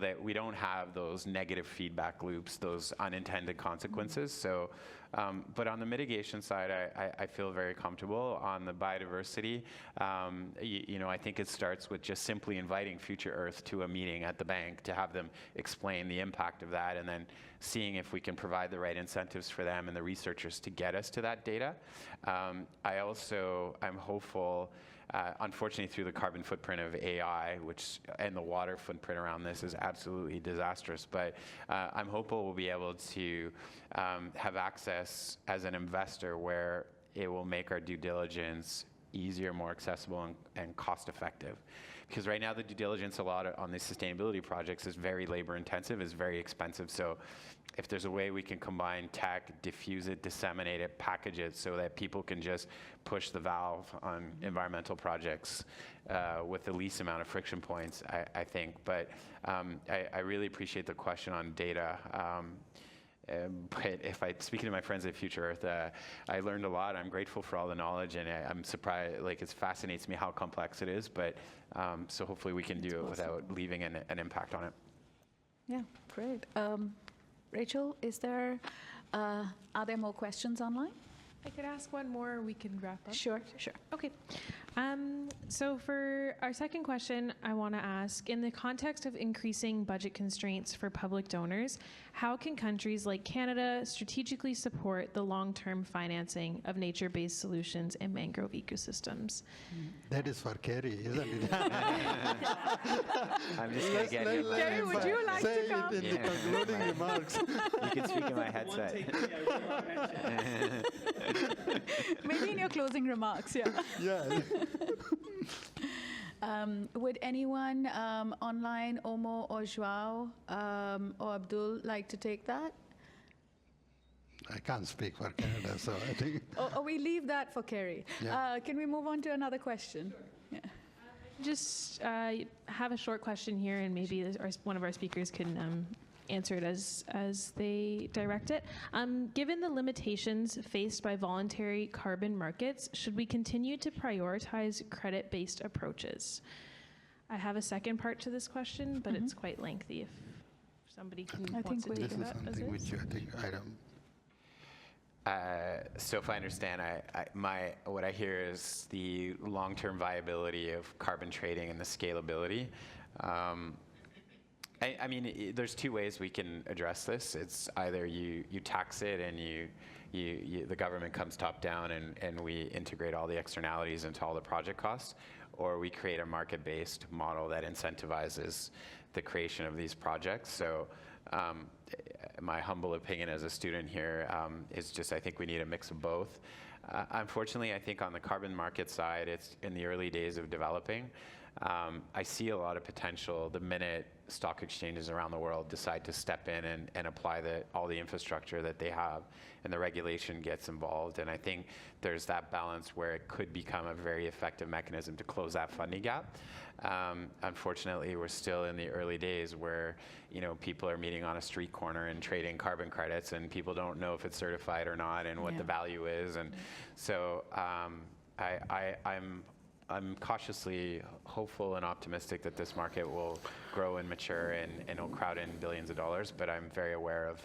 that we don't have those negative feedback loops, those unintended consequences. So, but on the mitigation side, I feel very comfortable. On the biodiversity, I think it starts with just simply inviting Future Earth to a meeting at the bank to have them explain the impact of that, and then seeing if we can provide the right incentives for them and the researchers to get us to that data. I'm hopeful. Unfortunately, through the carbon footprint of AI, and the water footprint around this is absolutely disastrous, but I'm hopeful we'll be able to have access as an investor where it will make our due diligence easier, more accessible, and cost-effective. Because right now, the due diligence on these sustainability projects is very labor-intensive, is very expensive. So if there's a way we can combine tech, diffuse it, disseminate it, package it so that people can just push the valve on environmental projects with the least amount of friction points, I think. But I really appreciate the question on data. But speaking to my friends at Future Earth, I learned a lot. I'm grateful for all the knowledge, and I'm surprised, it fascinates me how complex it is, but so hopefully we can do it without leaving an impact on it. Yeah, great. Rachel, are there more questions online? I could ask one more, we can wrap up. Sure. Okay. So for our second question, I want to ask, in the context of increasing budget constraints for public donors, how can countries like Canada strategically support the long-term financing of nature-based solutions in mangrove ecosystems? That is for Kerry, isn't it? I'm just going to get you. Kerry, would you like to come? Say it in the concluding remarks. You can speak in my headset. Maybe in your closing remarks, yeah. Yeah. Would anyone online, Omo or Joao or Abdul, like to take that? I can't speak for Canada, so I think. Or we leave that for Kerry. Yeah. Can we move on to another question? Sure. Yeah. Just have a short question here, and maybe one of our speakers can answer it as they direct it. Given the limitations faced by voluntary carbon markets, should we continue to prioritize credit-based approaches? I have a second part to this question, but it's quite lengthy. If somebody wants to take This is that as something is. which I think I don't. So if I understand, what I hear is the long-term viability of carbon trading and the scalability. I mean, there's two ways we can address this. It's either you tax it and the government comes top down and we integrate all the externalities into all the project costs, or we create a market-based model that incentivizes the creation of these projects. So my humble opinion as a student here is just I think we need a mix of both. Unfortunately, I think on the carbon market side, it's in the early days of developing. I see a lot of potential the minute stock exchanges around the world decide to step in and apply all the infrastructure that they have, and the regulation gets involved. And I think there's that balance where it could become a very effective mechanism to close that funding gap. Unfortunately, we're still in the early days where people are meeting on a street corner and trading carbon credits, and people don't know if it's certified or not and what the value is. And so I'm cautiously hopeful and optimistic that this market will grow and mature and it'll crowd in billions of dollars, but I'm very aware of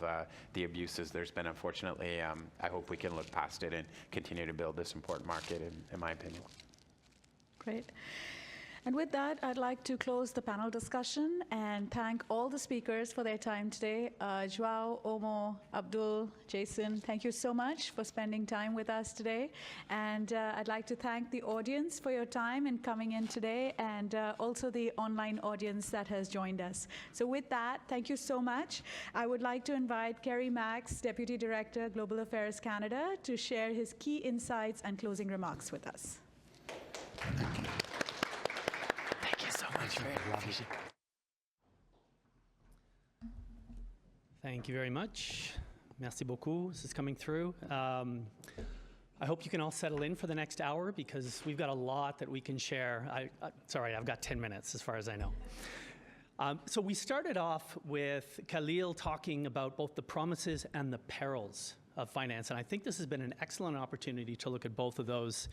the abuses there's been, unfortunately. I hope we can look past it and continue to build this important market, in my opinion. Great. And with that, I'd like to close the panel discussion and thank all the speakers for their time today. Joao, Omo, Abdul, Jason, thank you so much for spending time with us today. And I'd like to thank the audience for your time in coming in today, and also the online audience that has joined us. So with that, thank you so much. I would like to invite Kerry Max, Deputy Director, Global Affairs Canada, to share his key insights and closing remarks with us. Thank you so much. Thank you very much. Merci beaucoup. This is coming through. I hope you can all settle in for the next hour because we've got a lot that we can share. Sorry, I've got 10 minutes as far as I know. So we started off with Khalil talking about both the promises and the perils of finance, and I think this has been an excellent opportunity to look at both of those,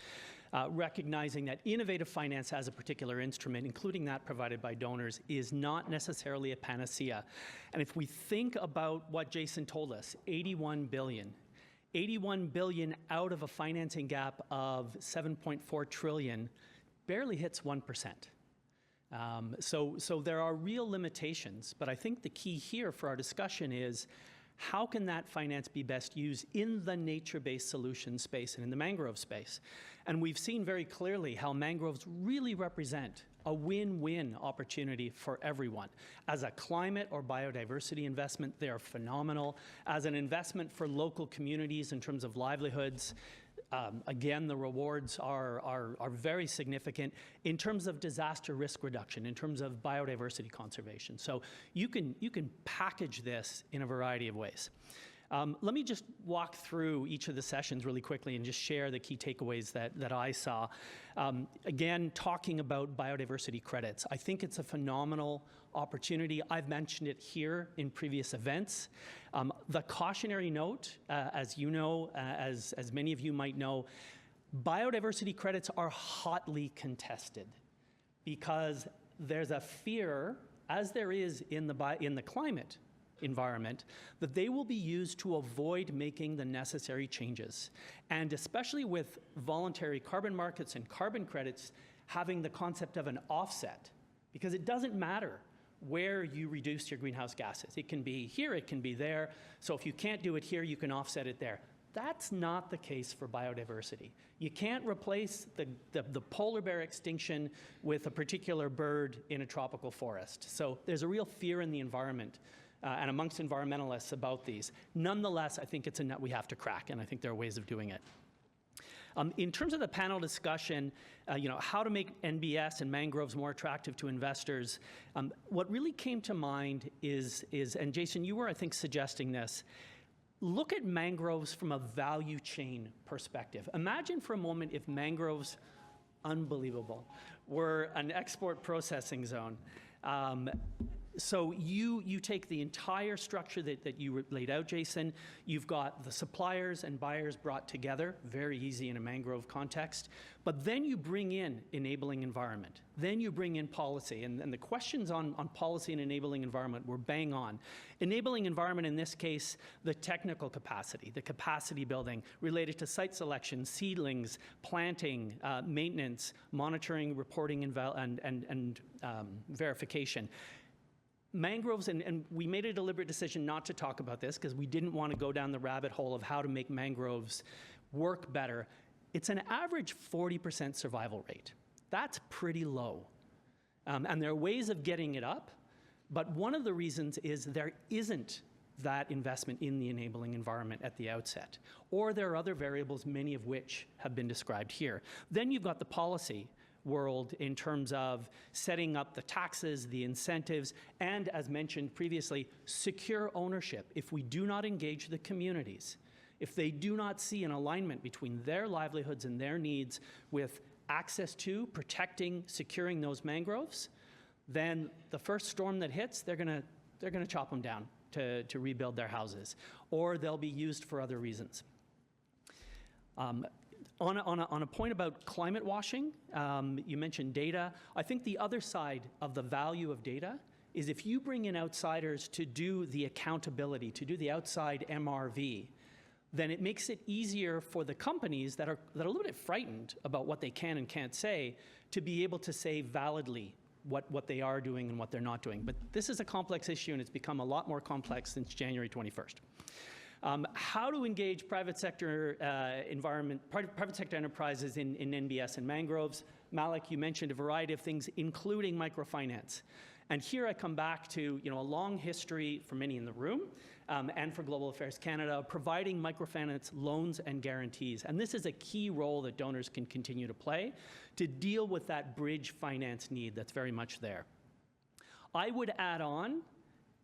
recognizing that innovative finance as a particular instrument, including that provided by donors, is not necessarily a panacea. And if we think about what Jason told us, 81 billion out of a financing gap of 7.4 trillion barely hits 1%. So there are real limitations, but I think the key here for our discussion is how can that finance be best used in the nature-based solution space and in the mangrove space? And we've seen very clearly how mangroves really represent a win-win opportunity for everyone. As a climate or biodiversity investment, they are phenomenal. As an investment for local communities in terms of livelihoods, again, the rewards are very significant in terms of disaster risk reduction, in terms of biodiversity conservation. So you can package this in a variety of ways. Let me just walk through each of the sessions really quickly and just share the key takeaways that I saw. Again, talking about biodiversity credits. I think it's a phenomenal opportunity. I've mentioned it here in previous events. The cautionary note, as you know, as many of you might know, biodiversity credits are hotly contested because there's a fear, as there is in the climate environment, that they will be used to avoid making the necessary changes. And especially with voluntary carbon markets and carbon credits having the concept of an offset, because it doesn't matter where you reduce your greenhouse gases. It can be here, it can be there. So if you can't do it here, you can offset it there. That's not the case for biodiversity. You can't replace the polar bear extinction with a particular bird in a tropical forest. So there's a real fear in the environment and amongst environmentalists about these. Nonetheless, I think it's a nut we have to crack, and I think there are ways of doing it. In terms of the panel discussion, how to make NBS and mangroves more attractive to investors, what really came to mind is, and Jason, you were, I think, suggesting this, look at mangroves from a value chain perspective. Imagine for a moment if mangroves, unbelievable, were an export processing zone. So you take the entire structure that you laid out, Jason. You've got the suppliers and buyers brought together, very easy in a mangrove context. But then you bring in enabling environment. Then you bring in policy. And the questions on policy and enabling environment were bang on. Enabling environment, in this case, the technical capacity, the capacity building related to site selection, seedlings, planting, maintenance, monitoring, reporting, and verification. Mangroves, and we made a deliberate decision not to talk about this because we didn't want to go down the rabbit hole of how to make mangroves work better. It's an average 40% survival rate. That's pretty low. And there are ways of getting it up, but one of the reasons is there isn't that investment in the enabling environment at the outset. Or there are other variables, many of which have been described here. Then you've got the policy world in terms of setting up the taxes, the incentives, and as mentioned previously, secure ownership. If we do not engage the communities, if they do not see an alignment between their livelihoods and their needs with access to, protecting, securing those mangroves, then the first storm that hits, they're gonna chop them down to rebuild their houses, or they'll be used for other reasons. On a point about climate washing, you mentioned data. I think the other side of the value of data is if you bring in outsiders to do the accountability, to do the outside MRV, then it makes it easier for the companies that are a little bit frightened about what they can and can't say to be able to say validly what they are doing and what they're not doing. But this is a complex issue, and it's become a lot more complex since January 21st. How to engage private sector private sector enterprises in NBS and mangroves. Malik, you mentioned a variety of things, including microfinance. And here I come back to a long history for many in the room and for Global Affairs Canada, providing microfinance loans and guarantees. And this is a key role that donors can continue to play to deal with that bridge finance need that's very much there. I would add on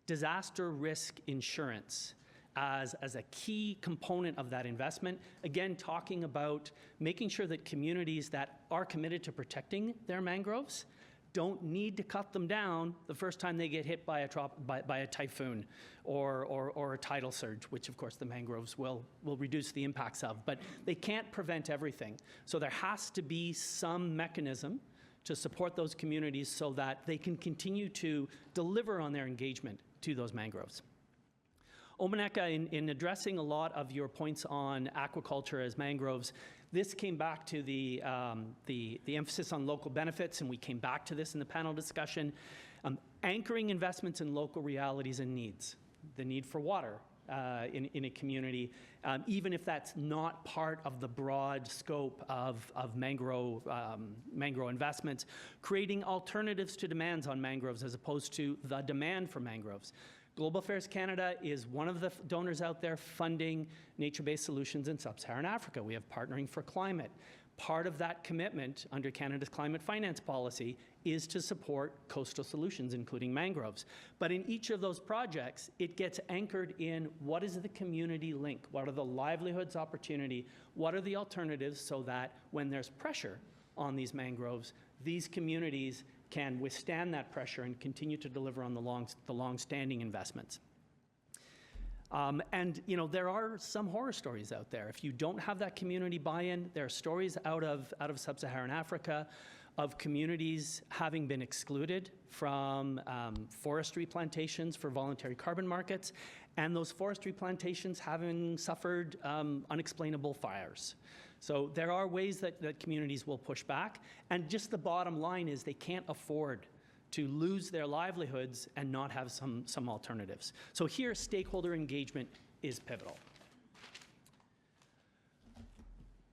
disaster risk insurance as a key component of that investment. Again, talking about making sure that communities that are committed to protecting their mangroves don't need to cut them down the first time they get hit by a typhoon or a tidal surge, which of course the mangroves will reduce the impacts of. But they can't prevent everything. So there has to be some mechanism to support those communities so that they can continue to deliver on their engagement to those mangroves. Omaneka, in addressing a lot of your points on aquaculture as mangroves, this came back to the emphasis on local benefits, and we came back to this in the panel discussion. Anchoring investments in local realities and needs, the need for water in a community, even if that's not part of the broad scope of mangrove investments, creating alternatives to demands on mangroves as opposed to the demand for mangroves. Global Affairs Canada is one of the donors out there funding nature-based solutions in sub-Saharan Africa. We have Partnering for Climate. Part of that commitment under Canada's climate finance policy is to support coastal solutions, including mangroves. But in each of those projects, it gets anchored in what is the community link? What are the livelihoods opportunity? What are the alternatives so that when there's pressure on these mangroves, these communities can withstand that pressure and continue to deliver on the long-standing investments. And there are some horror stories out there. If you don't have that community buy-in, there are stories out of sub-Saharan Africa of communities having been excluded from forestry plantations for voluntary carbon markets, and those forestry plantations having suffered unexplainable fires. So there are ways that communities will push back, and just the bottom line is they can't afford to lose their livelihoods and not have some alternatives. So here, stakeholder engagement is pivotal.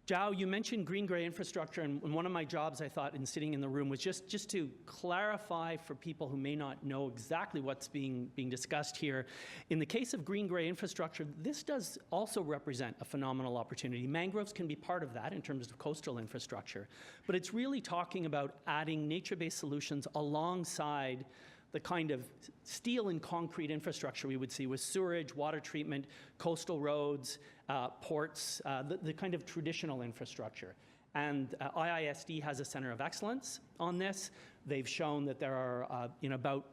Zhao, you mentioned green-gray infrastructure, and one of my jobs, I thought, in sitting in the room was just to clarify for people who may not know exactly what's being discussed here. In the case of green-gray infrastructure, this does also represent a phenomenal opportunity. Mangroves can be part of that in terms of coastal infrastructure, but it's really talking about adding nature-based solutions alongside the kind of steel and concrete infrastructure we would see with sewerage, water treatment, coastal roads, ports, the kind of traditional infrastructure. And IISD has a center of excellence on this. They've shown that there are about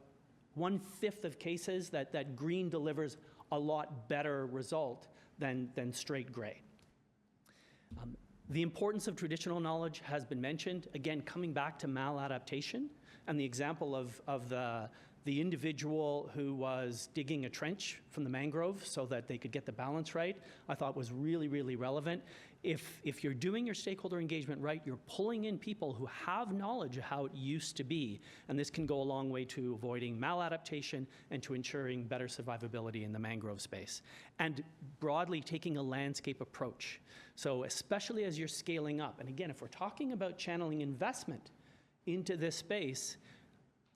1/5 of cases that green delivers a lot better result than straight gray. The importance of traditional knowledge has been mentioned. Again, coming back to maladaptation, and the example of the individual who was digging a trench from the mangrove so that they could get the balance right, I thought was really, really relevant. If you're doing your stakeholder engagement right, you're pulling in people who have knowledge of how it used to be, and this can go a long way to avoiding maladaptation and to ensuring better survivability in the mangrove space. And broadly, taking a landscape approach. So especially as you're scaling up, and again, if we're talking about channeling investment into this space,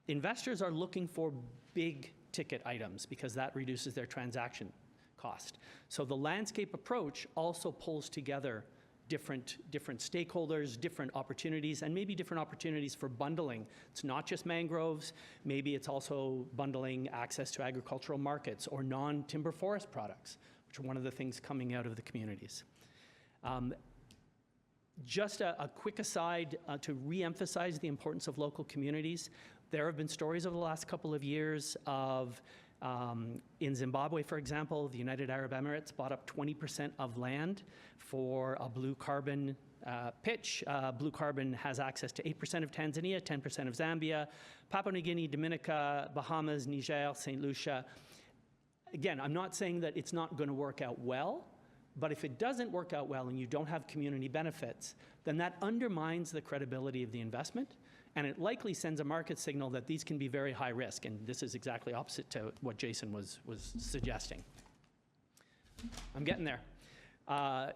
investors are looking for big ticket items because that reduces their transaction cost. So the landscape approach also pulls together different stakeholders, different opportunities, and maybe different opportunities for bundling. It's not just mangroves, maybe it's also bundling access to agricultural markets or non-timber forest products, which are one of the things coming out of the communities. Just a quick aside to re-emphasize the importance of local communities. There have been stories over the last couple of years of In Zimbabwe, for example, the United Arab Emirates bought up 20% of land for a blue carbon pitch. Blue carbon has access to 8% of Tanzania, 10% of Zambia, Papua New Guinea, Dominica, Bahamas, Niger, St. Lucia. Again, I'm not saying that it's not going to work out well, but if it doesn't work out well and you don't have community benefits, then that undermines the credibility of the investment, and it likely sends a market signal that these can be very high risk, and this is exactly opposite to what Jason was suggesting. I'm getting there.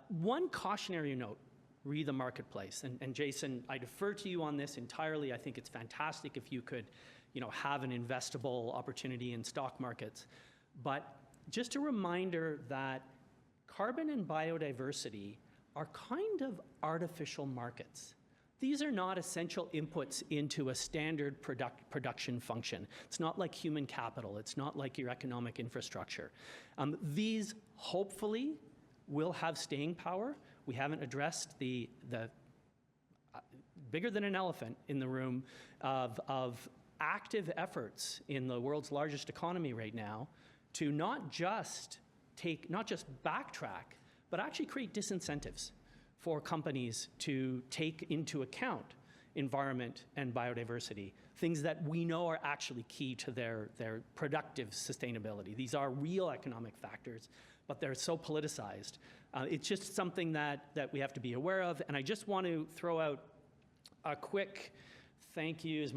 One cautionary note, read the marketplace. And Jason, I defer to you on this entirely. I think it's fantastic if you could, have an investable opportunity in stock markets. But just a reminder that carbon and biodiversity are kind of artificial markets. These are not essential inputs into a standard production function. It's not like human capital. It's not like your economic infrastructure. These hopefully will have staying power. We haven't addressed the bigger than an elephant in the room of active efforts in the world's largest economy right now to not just backtrack, but actually create disincentives for companies to take into account environment and biodiversity, things that we know are actually key to their productive sustainability. These are real economic factors, but they're so politicized. It's just something that we have to be aware of, and I just want to throw out a quick thank you to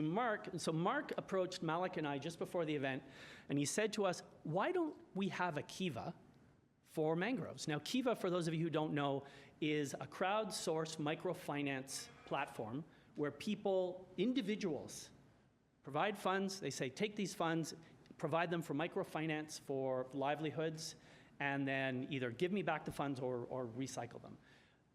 Mark. So Mark approached Malik and I just before the event, and he said to us, why don't we have a kiva for mangroves? Now, kiva, for those of you who don't know, is a crowdsourced microfinance platform where individuals, provide funds. They say, take these funds, provide them for microfinance for livelihoods, and then either give me back the funds or recycle them.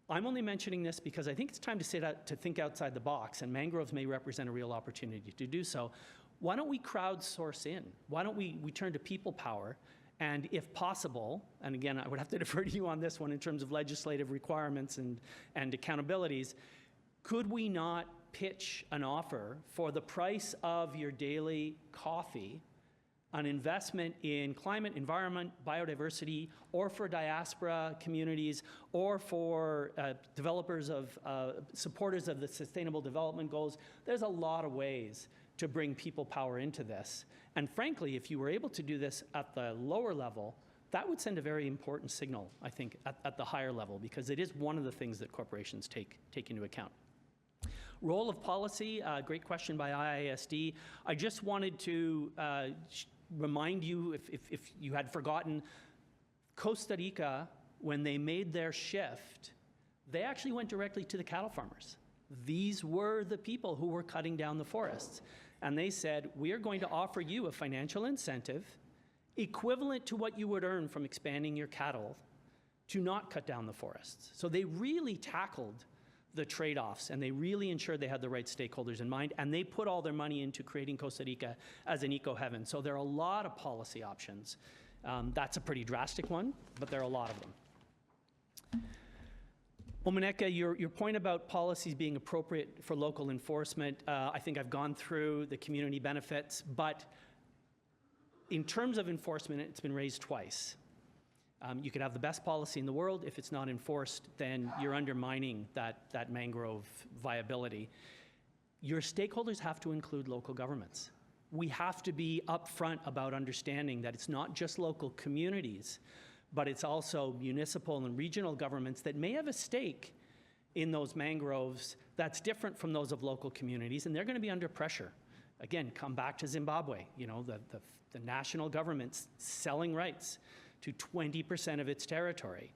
I'm only mentioning this because I think it's time to think outside the box, and mangroves may represent a real opportunity to do so. Why don't we crowdsource in? Why don't we turn to people power? And if possible, and again, I would have to defer to you on this one in terms of legislative requirements and accountabilities, could we not pitch an offer for the price of your daily coffee, an investment in climate, environment, biodiversity, or for diaspora communities, or for developers supporters of the Sustainable Development Goals? There's a lot of ways to bring people power into this. And frankly, if you were able to do this at the lower level, that would send a very important signal, I think, at the higher level, because it is one of the things that corporations take into account. Role of policy, great question by IISD. I just wanted to remind you, if you had forgotten, Costa Rica, when they made their shift, they actually went directly to the cattle farmers. These were the people who were cutting down the forests. And they said, we are going to offer you a financial incentive equivalent to what you would earn from expanding your cattle to not cut down the forests. So they really tackled the trade-offs, and they really ensured they had the right stakeholders in mind, and they put all their money into creating Costa Rica as an eco-heaven. So there are a lot of policy options. That's a pretty drastic one, but there are a lot of them. Omaneka, your point about policies being appropriate for local enforcement, I think I've gone through the community benefits, but in terms of enforcement, it's been raised twice. You could have the best policy in the world. If it's not enforced, then you're undermining that mangrove viability. Your stakeholders have to include local governments. We have to be upfront about understanding that it's not just local communities, but it's also municipal and regional governments that may have a stake in those mangroves that's different from those of local communities, and they're going to be under pressure. Again, come back to Zimbabwe, the national government's selling rights to 20% of its territory.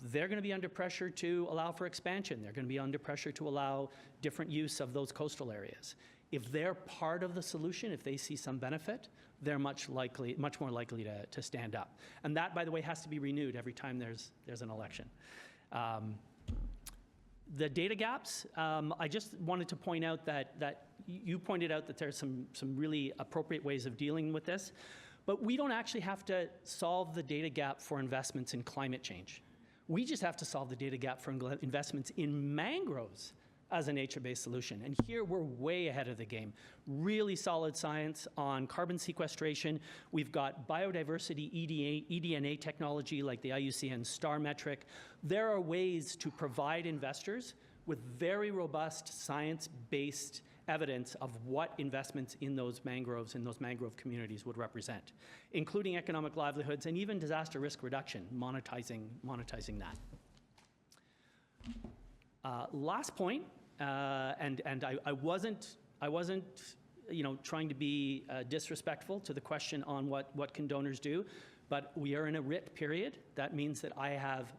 They're going to be under pressure to allow for expansion. They're going to be under pressure to allow different use of those coastal areas. If they're part of the solution, if they see some benefit, they're much more likely to stand up. And that, by the way, has to be renewed every time there's an election. The data gaps, I just wanted to point out that you pointed out that there's some really appropriate ways of dealing with this, but we don't actually have to solve the data gap for investments in climate change. We just have to solve the data gap for investments in mangroves as a nature-based solution. And here we're way ahead of the game. Really solid science on carbon sequestration. We've got biodiversity eDNA technology like the IUCN STAR metric. There are ways to provide investors with very robust science-based evidence of what investments in those mangroves, in those mangrove communities would represent, including economic livelihoods and even disaster risk reduction, monetizing that. Last point, and I wasn't trying to be disrespectful to the question on what can donors do, but we are in a writ period. That means that I have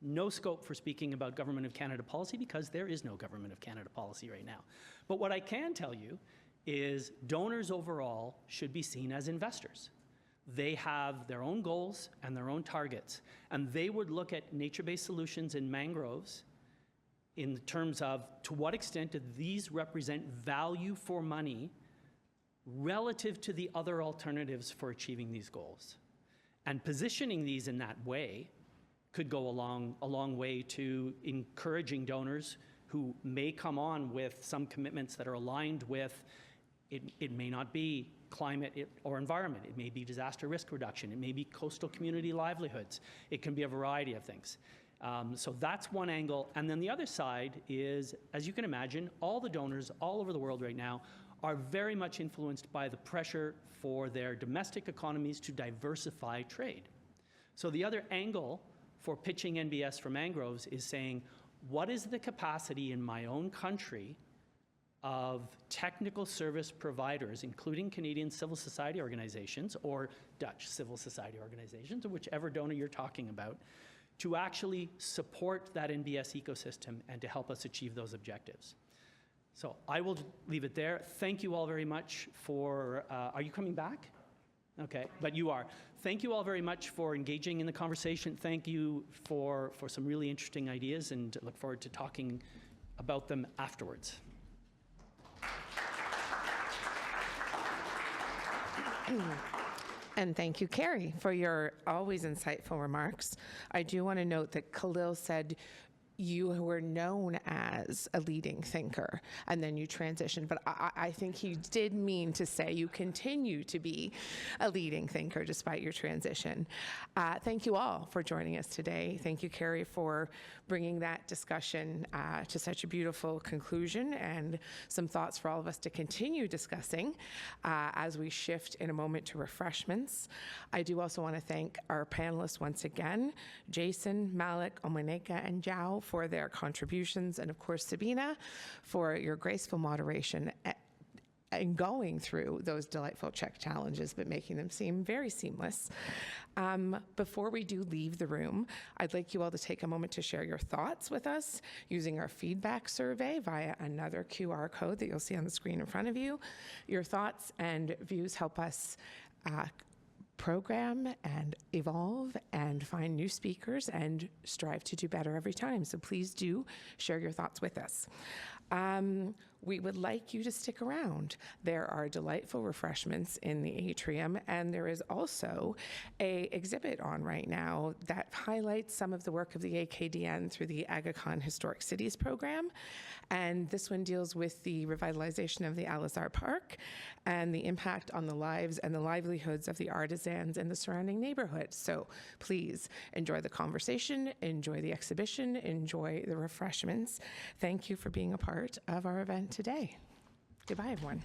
no scope for speaking about Government of Canada policy because there is no Government of Canada policy right now. But what I can tell you is donors overall should be seen as investors. They have their own goals and their own targets, and they would look at nature-based solutions in mangroves in terms of to what extent do these represent value for money relative to the other alternatives for achieving these goals. And positioning these in that way could go a long way to encouraging donors who may come on with some commitments that are aligned with, it may not be climate or environment, it may be disaster risk reduction, it may be coastal community livelihoods, it can be a variety of things. So that's one angle. And then the other side is, as you can imagine, all the donors all over the world right now are very much influenced by the pressure for their domestic economies to diversify trade. So the other angle for pitching NBS for mangroves is saying, what is the capacity in my own country of technical service providers, including Canadian civil society organizations or Dutch civil society organizations, or whichever donor you're talking about, to actually support that NBS ecosystem and to help us achieve those objectives. So I will leave it there. Thank you all very much for, are you coming back? Okay, but you are. Thank you all very much for engaging in the conversation. Thank you for some really interesting ideas, and look forward to talking about them afterwards. And thank you, Carrie, for your always insightful remarks. I do want to note that Khalil said you were known as a leading thinker, and then you transitioned. But I think he did mean to say you continue to be a leading thinker despite your transition. Thank you all for joining us today. Thank you, Carrie, for bringing that discussion to such a beautiful conclusion, and some thoughts for all of us to continue discussing as we shift in a moment to refreshments. I do also want to thank our panelists once again, Jason, Malik, Omoneka, and Zhao, for their contributions, and of course Sabina for your graceful moderation and going through those delightful Czech challenges but making them seem very seamless. Before we do leave the room, I'd like you all to take a moment to share your thoughts with us using our feedback survey via another QR code that you'll see on the screen in front of you. Your thoughts and views help us program and evolve and find new speakers and strive to do better every time. So please do share your thoughts with us. We would like you to stick around. There are delightful refreshments in the atrium, and there is also an exhibit on right now that highlights some of the work of the AKDN through the AgaCon Historic Cities program. And this one deals with the revitalization of the Alizar Park and the impact on the lives and the livelihoods of the artisans in the surrounding neighborhood. So please enjoy the conversation, enjoy the exhibition, enjoy the refreshments. Thank you for being a part of our event today. Goodbye, everyone.